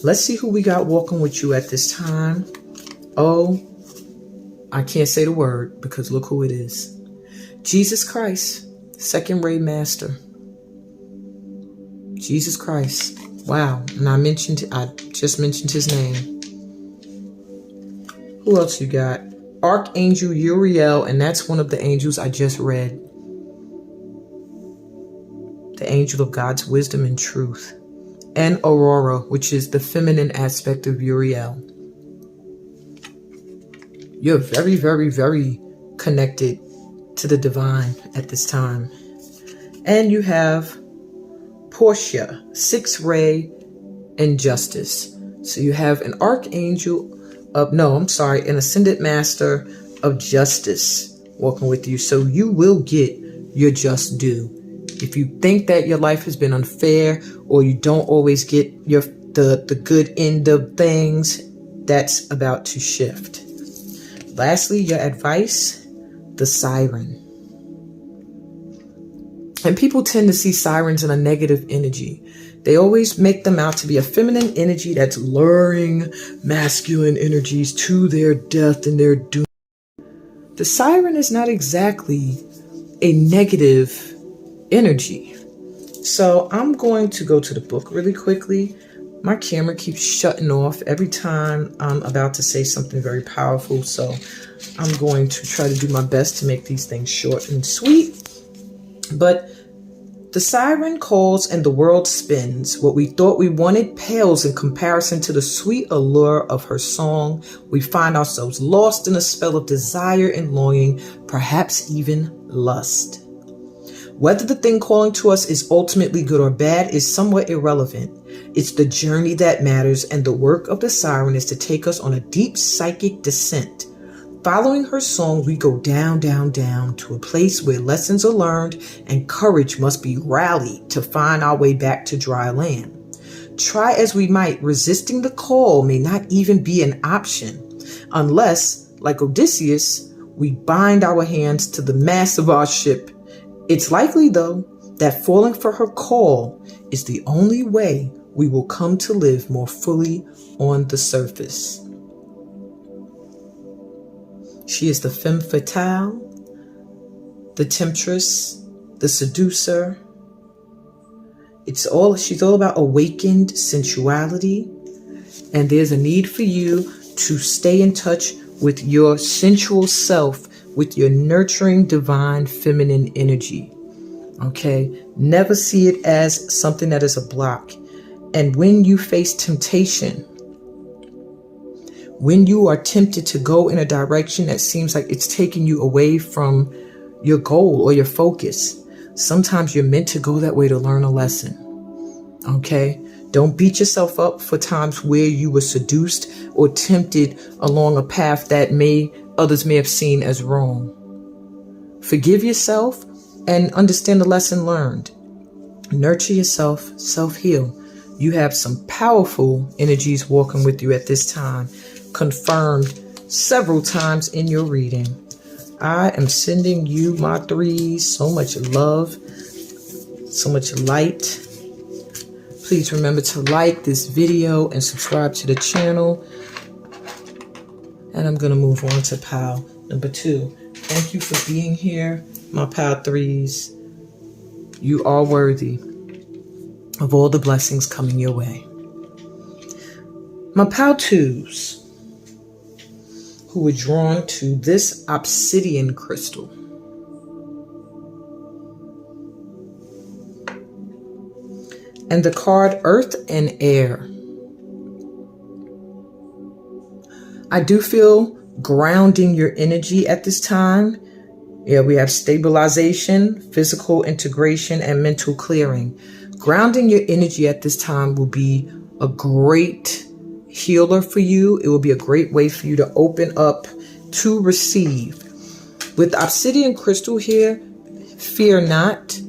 Let's see who we got walking with you at this time. Oh, I can't say the word because look who it is. Jesus Christ. Second ray master. Jesus Christ. Wow. And I just mentioned his name. Who else you got? Archangel, URIEL, and that's one of the angels I just read. the angel of God's wisdom and truth. And Aurora, which is the feminine aspect of Uriel. You're very, very, very connected to the divine at this time. And you have Portia, 6th ray, and justice. So you have an archangel of, an ascended master of justice walking with you. So you will get your just due. If you think that your life has been unfair, or you don't always get the good end of things, that's about to shift. Lastly, your advice, the siren. And people tend to see sirens in a negative energy. They always make them out to be a feminine energy that's luring masculine energies to their death and their doom. The siren is not exactly a negative energy. So I'm going to go to the book really quickly. My camera keeps shutting off every time I'm about to say something very powerful. So I'm going to try to do my best to make these things short and sweet. But the siren calls and the world spins. What we thought we wanted pales in comparison to the sweet allure of her song. We find ourselves lost in a spell of desire and longing, perhaps even lust. Whether the thing calling to us is ultimately good or bad is somewhat irrelevant. It's the journey that matters, and the work of the siren is to take us on a deep psychic descent. Following her song, we go down, down, down to a place where lessons are learned and courage must be rallied to find our way back to dry land. Try as we might, resisting the call may not even be an option, unless, like Odysseus, we bind our hands to the mast of our ship. It's likely, though, that falling for her call is the only way we will come to live more fully on the surface. She is the femme fatale, the temptress, the seducer. She's all about awakened sensuality, and there's a need for you to stay in touch with your sensual self, with your nurturing divine feminine energy. Okay? Never see it as something that is a block. And when you face temptation, when you are tempted to go in a direction that seems like it's taking you away from your goal or your focus, sometimes you're meant to go that way to learn a lesson. Okay? Don't beat yourself up for times where you were seduced or tempted along a path that others may have seen as wrong. Forgive yourself and understand the lesson learned. Nurture yourself, self-heal. You have some powerful energies walking with you at this time, confirmed several times in your reading. I am sending you, my threes, so much love, so much light. Please remember to like this video and subscribe to the channel. And I'm going to move on to pile number 2. Thank you for being here, my pile 3s. You are worthy of all the blessings coming your way. My pile 2s, who were drawn to this obsidian crystal. And the card Earth and Air. I do feel grounding your energy at this time. Yeah, we have stabilization, physical integration, and mental clearing. Grounding your energy at this time will be a great healer for you. It will be a great way for you to open up to receive. With obsidian crystal here, fear not.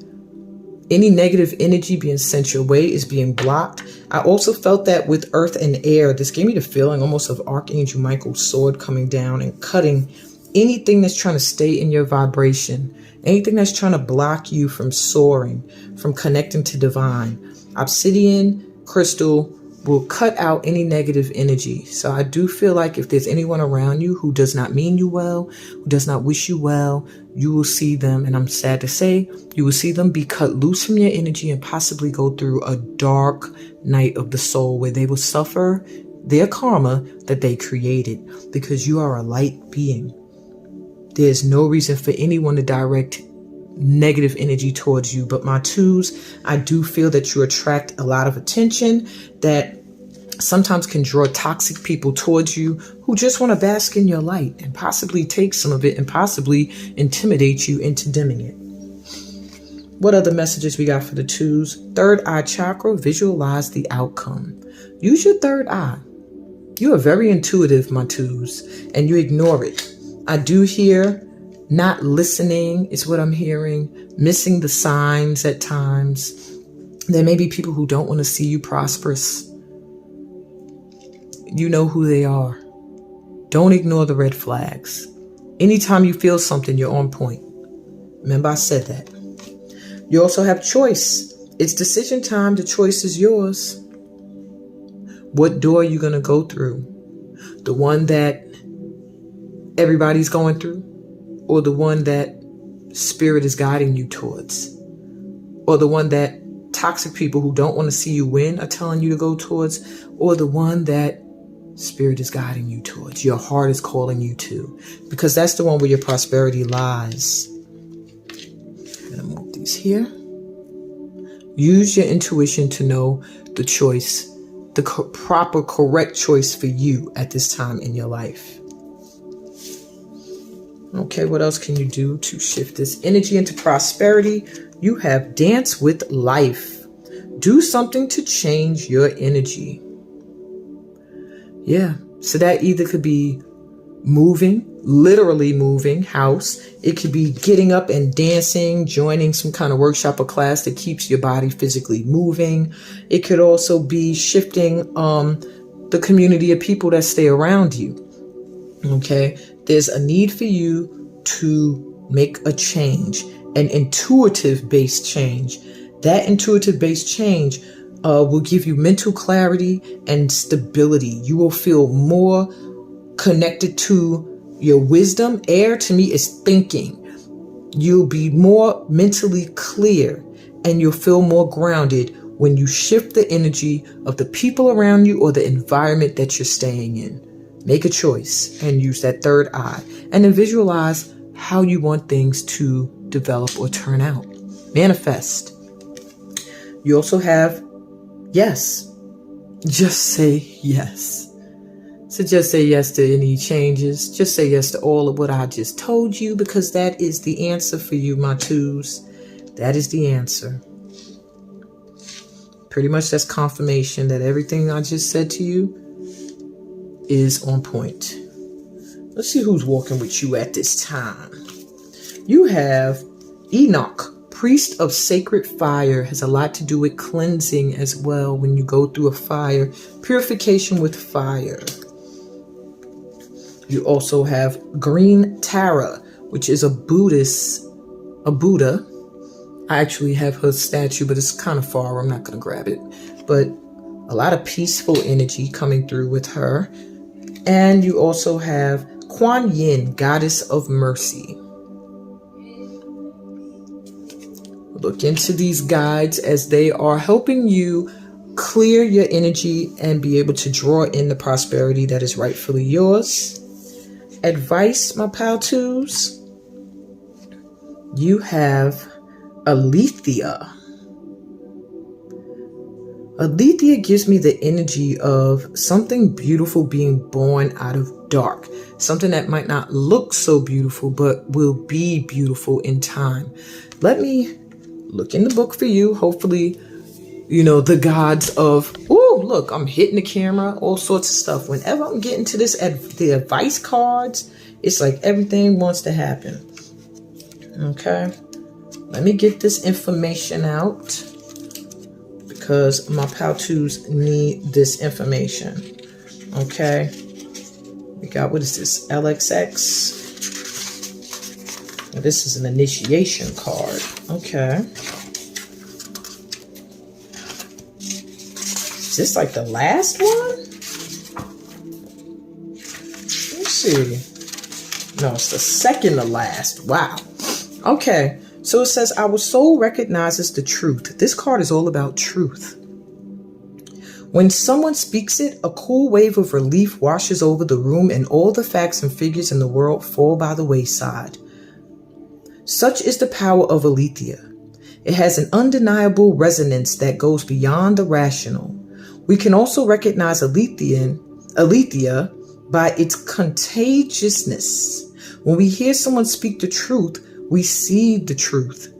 Any negative energy being sent your way is being blocked. I also felt that with Earth and Air, this gave me the feeling almost of Archangel Michael's sword coming down and cutting anything that's trying to stay in your vibration, anything that's trying to block you from soaring, from connecting to divine. Obsidian crystal will cut out any negative energy. So I do feel like if there's anyone around you who does not mean you well, who does not wish you well, you will see them, and I'm sad to say, you will see them be cut loose from your energy and possibly go through a dark night of the soul where they will suffer their karma that they created, because you are a light being. There's no reason for anyone to direct negative energy towards you. But my twos, I do feel that you attract a lot of attention that sometimes can draw toxic people towards you who just want to bask in your light and possibly take some of it and possibly intimidate you into dimming it. What other messages we got for the twos? Third eye chakra, visualize the outcome. Use your third eye. You are very intuitive, my twos, and you ignore it. I do hear not listening is what I'm hearing, missing the signs at times. There may be people who don't want to see you prosperous. You know who they are. Don't ignore the red flags. Anytime you feel something, you're on point. Remember, I said that. You also have choice. It's decision time. The choice is yours. What door are you going to go through? The one that everybody's going through? Or the one that spirit is guiding you towards? Or the one that toxic people who don't want to see you win are telling you to go towards? Or the one that spirit is guiding you towards, your heart is calling you to? Because that's the one where your prosperity lies. I'm going to move these here. Use your intuition to know the choice, the proper, correct choice for you at this time in your life. Okay, what else can you do to shift this energy into prosperity? You have dance with life. Do something to change your energy. Yeah, so that either could be moving, literally moving house. It could be getting up and dancing, joining some kind of workshop or class that keeps your body physically moving. It could also be shifting the community of people that stay around you. Okay, there's a need for you to make a change, an intuitive based change. That intuitive based change will give you mental clarity and stability. You will feel more connected to your wisdom. Air to me is thinking. You'll be more mentally clear and you'll feel more grounded when you shift the energy of the people around you or the environment that you're staying in. Make a choice and use that third eye and then visualize how you want things to develop or turn out. Manifest. You also have yes. Just say yes. So just say yes to any changes. Just say yes to all of what I just told you, because that is the answer for you, my twos. That is the answer. Pretty much that's confirmation that everything I just said to you is on point. Let's see who's walking with you at this time. You have Enoch. Priest of sacred fire, has a lot to do with cleansing as well. When you go through a fire, purification with fire. You also have Green Tara, which is a Buddha. I actually have her statue, but it's kind of far. I'm not going to grab it. But a lot of peaceful energy coming through with her. And you also have Kuan Yin, goddess of mercy. Look into these guides as they are helping you clear your energy and be able to draw in the prosperity that is rightfully yours. Advice, my pal twos. You have Aletheia. Aletheia gives me the energy of something beautiful being born out of dark. Something that might not look so beautiful, but will be beautiful in time. Let me look in the book for you. Hopefully, you know, the gods of, oh, look, I'm hitting the camera, all sorts of stuff. Whenever I'm getting to this, the advice cards, it's like everything wants to happen. Okay. Let me get this information out because my pal twos need this information. Okay. We got, what is this? LXX. This is an initiation card. Okay. Is this like the last one? Let's see. No, it's the second to last. Wow. Okay. So it says, our soul recognizes the truth. This card is all about truth. When someone speaks it, a cool wave of relief washes over the room and all the facts and figures in the world fall by the wayside. Such is the power of aletheia. It has an undeniable resonance that goes beyond the rational. We can also recognize aletheia by its contagiousness. When we hear someone speak the truth, we see the truth.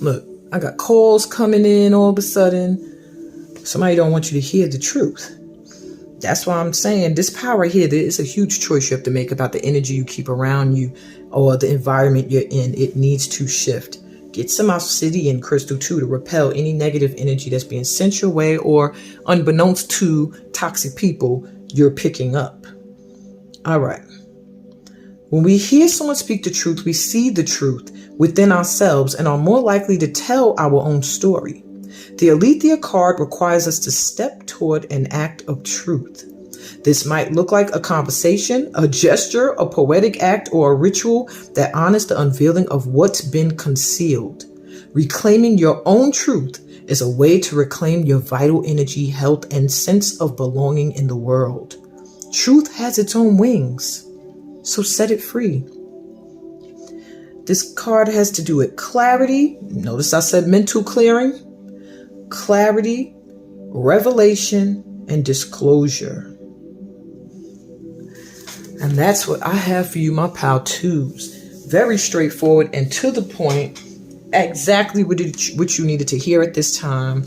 Look, I got calls coming in all of a sudden. Somebody don't want you to hear the truth. That's why I'm saying this power here, there is a huge choice you have to make about the energy you keep around you or the environment you're in. It needs to shift. Get some obsidian crystal too to repel any negative energy that's being sent your way or unbeknownst to toxic people you're picking up. All right. When we hear someone speak the truth, we see the truth within ourselves and are more likely to tell our own story. The Aletheia card requires us to step toward an act of truth. This might look like a conversation, a gesture, a poetic act, or a ritual that honors the unveiling of what's been concealed. Reclaiming your own truth is a way to reclaim your vital energy, health, and sense of belonging in the world. Truth has its own wings, so set it free. This card has to do with clarity. Notice I said mental clearing. Clarity, revelation, and disclosure. And that's what I have for you, my pal twos. Very straightforward and to the point. Exactly what you needed to hear at this time.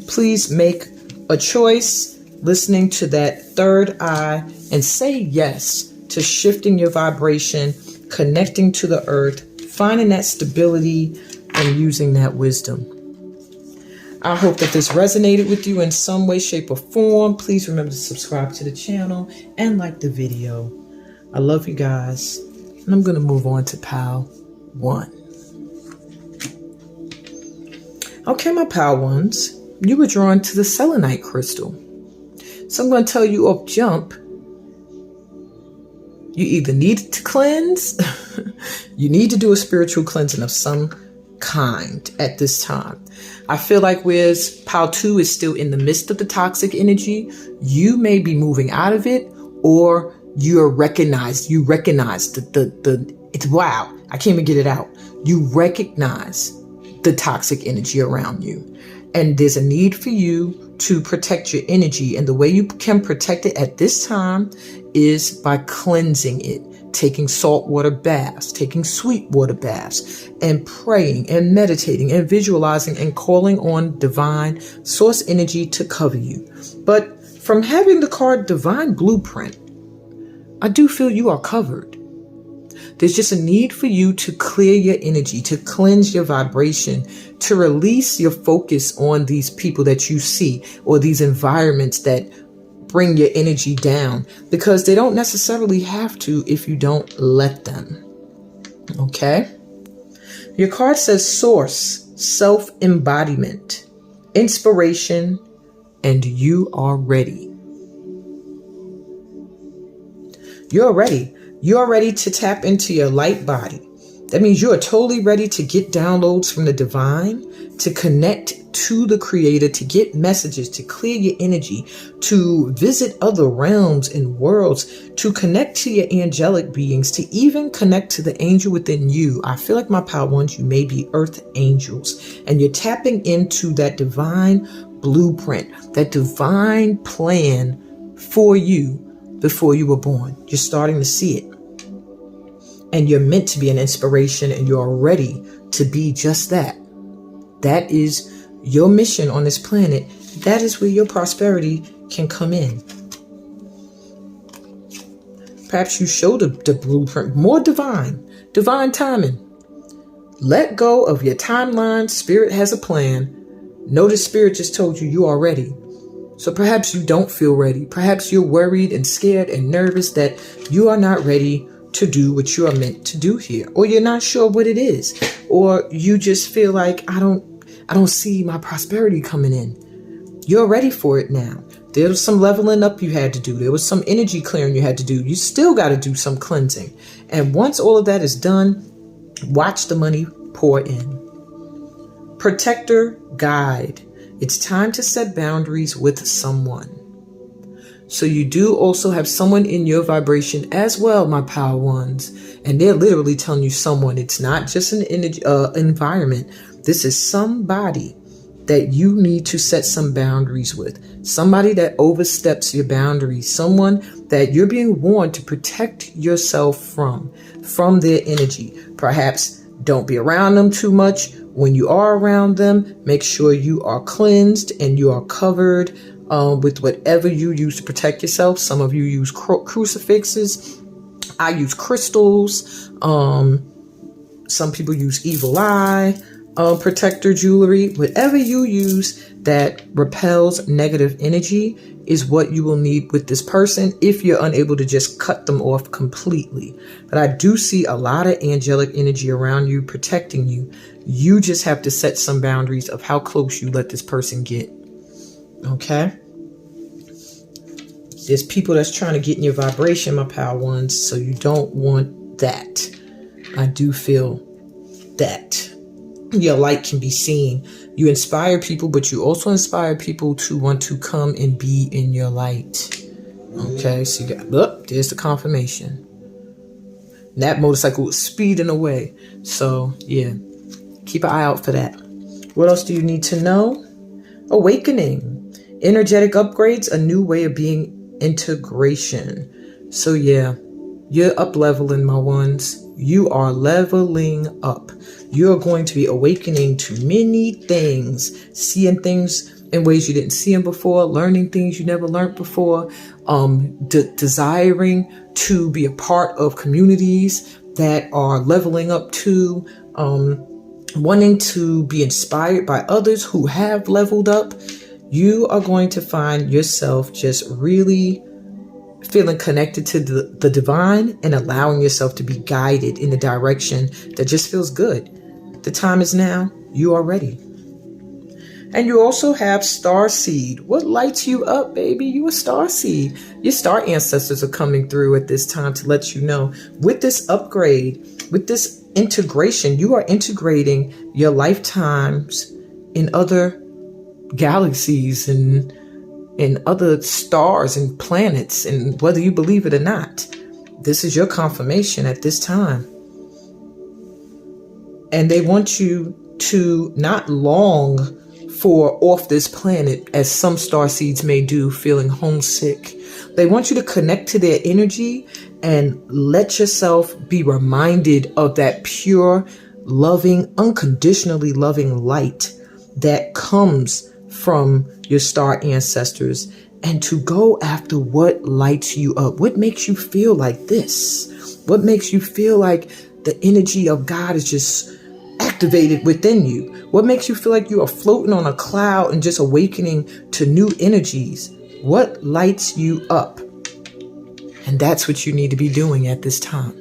Please make a choice listening to that third eye and say yes to shifting your vibration, connecting to the earth, finding that stability, and using that wisdom. I hope that this resonated with you in some way, shape, or form. Please remember to subscribe to the channel and like the video. I love you guys. And I'm going to move on to pal 1. Okay, my pal 1s, you were drawn to the selenite crystal. So I'm going to tell you off jump, you either need to cleanse, you need to do a spiritual cleansing of some kind at this time. I feel like whereas pile 2 is still in the midst of the toxic energy, you may be moving out of it, or you recognize it's wow, I can't even get it out. You recognize the toxic energy around you. And there's a need for you to protect your energy. And the way you can protect it at this time is by cleansing it. Taking saltwater baths, taking sweet water baths, and praying and meditating and visualizing and calling on divine source energy to cover you. But from having the card Divine Blueprint, I do feel you are covered. There's just a need for you to clear your energy, to cleanse your vibration, to release your focus on these people that you see or these environments that bring your energy down, because they don't necessarily have to if you don't let them. Okay? Your card says source, self-embodiment, inspiration, and you are ready. You're ready. You're ready to tap into your light body. That means you are totally ready to get downloads from the divine, to connect to the creator, to get messages, to clear your energy, to visit other realms and worlds, to connect to your angelic beings, to even connect to the angel within you. I feel like my pal 1s, you may be earth angels, and you're tapping into that divine blueprint, that divine plan for you before you were born. You're starting to see it. And you're meant to be an inspiration, and you're ready to be just that. That is your mission on this planet. That is where your prosperity can come in. Perhaps you show the blueprint, more divine timing. Let go of your timeline. Spirit has a plan. Notice Spirit just told you you are ready. So perhaps you don't feel ready. Perhaps you're worried and scared and nervous that you are not ready to do what you are meant to do here, or you're not sure what it is, or you just feel like I don't see my prosperity coming in. You're ready for it now. There was some leveling up you had to do. There was some energy clearing you had to do. You still got to do some cleansing. And once all of that is done, watch the money pour in. Protector, guide. It's time to set boundaries with someone. So you do also have someone in your vibration as well, my power ones. And they're literally telling you someone. It's not just an environment. This is somebody that you need to set some boundaries with. Somebody that oversteps your boundaries. Someone that you're being warned to protect yourself from their energy. Perhaps don't be around them too much. When you are around them, make sure you are cleansed and you are covered with whatever you use to protect yourself. Some of you use crucifixes. I use crystals. Some people use evil eye protector jewelry. Whatever you use that repels negative energy is what you will need with this person if you're unable to just cut them off completely. But I do see a lot of angelic energy around you protecting you. You just have to set some boundaries of how close you let this person get. Okay? There's people that's trying to get in your vibration, my power ones, so you don't want that. I do feel that your light can be seen. You inspire people, but you also inspire people to want to come and be in your light. Okay, so you got, there's the confirmation. That motorcycle was speeding away. So, yeah, keep an eye out for that. What else do you need to know? Awakening, energetic upgrades, a new way of being, integration. So, yeah, you're up leveling, my ones. You are leveling up. You're going to be awakening to many things, seeing things in ways you didn't see them before, learning things you never learned before, desiring to be a part of communities that are leveling up too, wanting to be inspired by others who have leveled up. You are going to find yourself just really feeling connected to the divine and allowing yourself to be guided in the direction that just feels good. The time is now. You are ready. And you also have star seed. What lights you up, baby? You a star seed. Your star ancestors are coming through at this time to let you know. With this upgrade, with this integration, you are integrating your lifetimes in other galaxies and in other stars and planets, and whether you believe it or not, this is your confirmation at this time. And they want you to not long for off this planet as some star seeds may do, feeling homesick. They want you to connect to their energy and let yourself be reminded of that pure, loving, unconditionally loving light that comes from your star ancestors, and to go after what lights you up. What makes you feel like this? What makes you feel like the energy of God is just activated within you? What makes you feel like you are floating on a cloud and just awakening to new energies? What lights you up? And that's what you need to be doing at this time.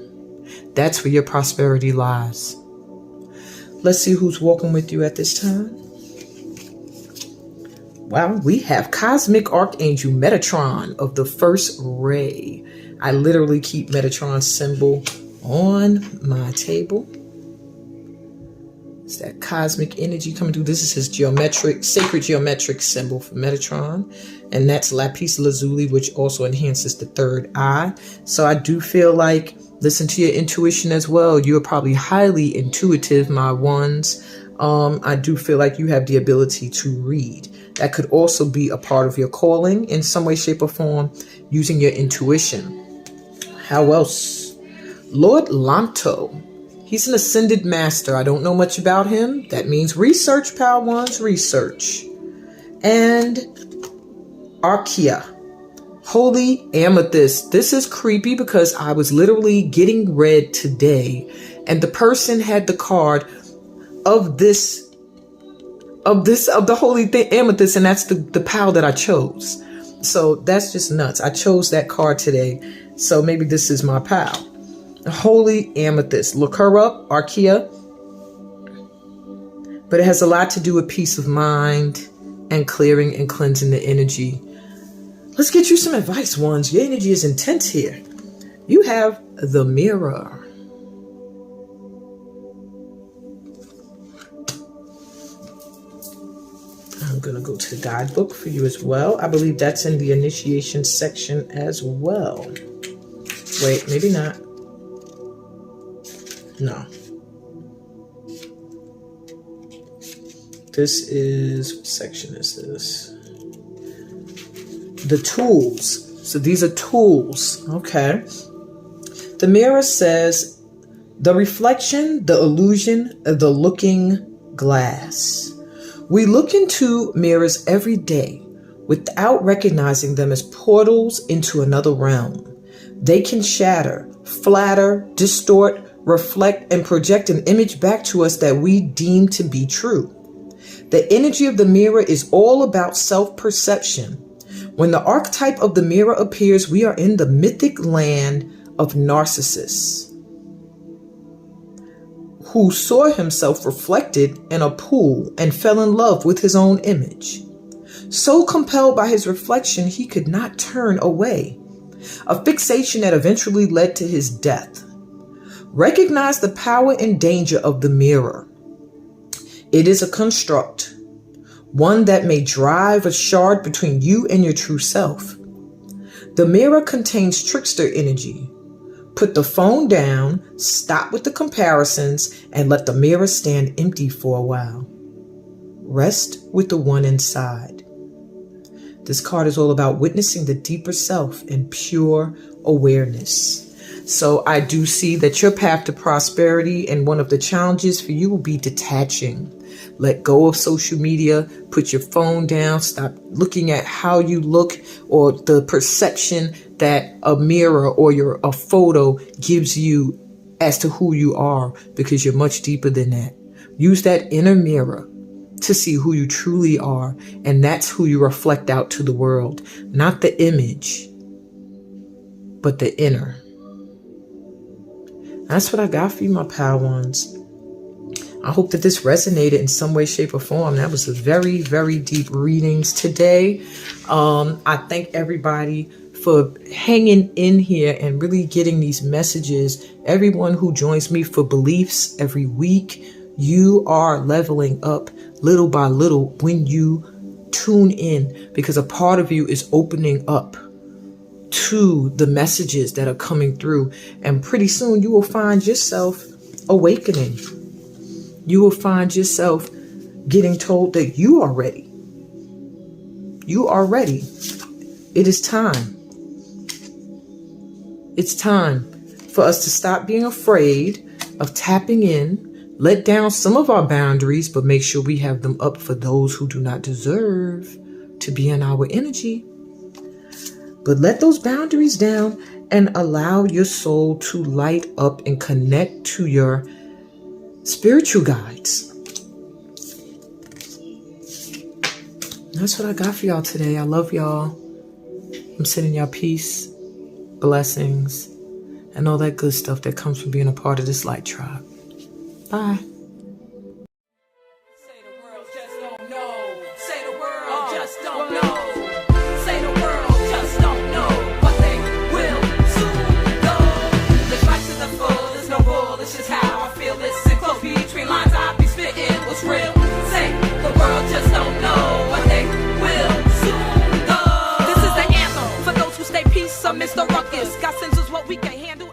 That's where your prosperity lies. Let's see who's walking with you at this time. Well, we have Cosmic Archangel Metatron of the First Ray. I literally keep Metatron's symbol on my table. It's that cosmic energy coming through. This is his sacred geometric symbol for Metatron. And that's lapis lazuli, which also enhances the third eye. So I do feel like, listen to your intuition as well. You're probably highly intuitive, my ones. I do feel like you have the ability to read. That could also be a part of your calling in some way, shape, or form, using your intuition. How else? Lord Lanto. He's an ascended master. I don't know much about him. That means research, power ones, research. And Archaea. Holy Amethyst. This is creepy because I was literally getting read today, and the person had the card of the holy amethyst, and that's the pal that I chose. So that's just nuts. I chose that card today, so maybe this is my pal. Holy Amethyst. Look her up, Archaea. But it has a lot to do with peace of mind and clearing and cleansing the energy. Let's get you some advice, ones. Your energy is intense here. You have the Mirror. going to go to the guidebook for you as well. I believe that's in the initiation section as well. Wait, maybe not. No. This is, what section is this? The tools. So these are tools. Okay. The mirror says, the reflection, the illusion, the looking glass. We look into mirrors every day without recognizing them as portals into another realm. They can shatter, flatter, distort, reflect, and project an image back to us that we deem to be true. The energy of the mirror is all about self-perception. When the archetype of the mirror appears, we are in the mythic land of Narcissus, who saw himself reflected in a pool and fell in love with his own image. So compelled by his reflection, he could not turn away, a fixation that eventually led to his death. Recognize the power and danger of the mirror. It is a construct, one that may drive a shard between you and your true self. The mirror contains trickster energy. Put the phone down, stop with the comparisons, and let the mirror stand empty for a while. Rest with the one inside. This card is all about witnessing the deeper self and pure awareness. So I do see that your path to prosperity, and one of the challenges for you will be detaching. Let go of social media, put your phone down, stop looking at how you look or the perception that a mirror or a photo gives you as to who you are, because you're much deeper than that. Use that inner mirror to see who you truly are, and that's who you reflect out to the world. Not the image, but the inner. That's what I got for you, my pal ones. I hope that this resonated in some way, shape, or form. That was a very, very deep readings today. I thank everybody for hanging in here and really getting these messages. Everyone who joins me for beliefs every week, you are leveling up little by little when you tune in, because a part of you is opening up to the messages that are coming through. And pretty soon you will find yourself awakening. You will find yourself getting told that you are ready. You are ready. It is time. It's time for us to stop being afraid of tapping in, let down some of our boundaries, but make sure we have them up for those who do not deserve to be in our energy. But let those boundaries down and allow your soul to light up and connect to your spiritual guides. That's what I got for y'all today. I love y'all. I'm sending y'all peace, blessings, and all that good stuff that comes from being a part of this light tribe. Bye. Say the world just don't know. Say the world just don't know. Say the world just don't know what they will soon know. The strikes to the full, there's no bull. It's just how I feel. Listen close between lines, I be spitting what's real. Say the world just don't know what they will soon know. This is the anthem for those who stay peace amidst the ruckus. God sends us what we can handle.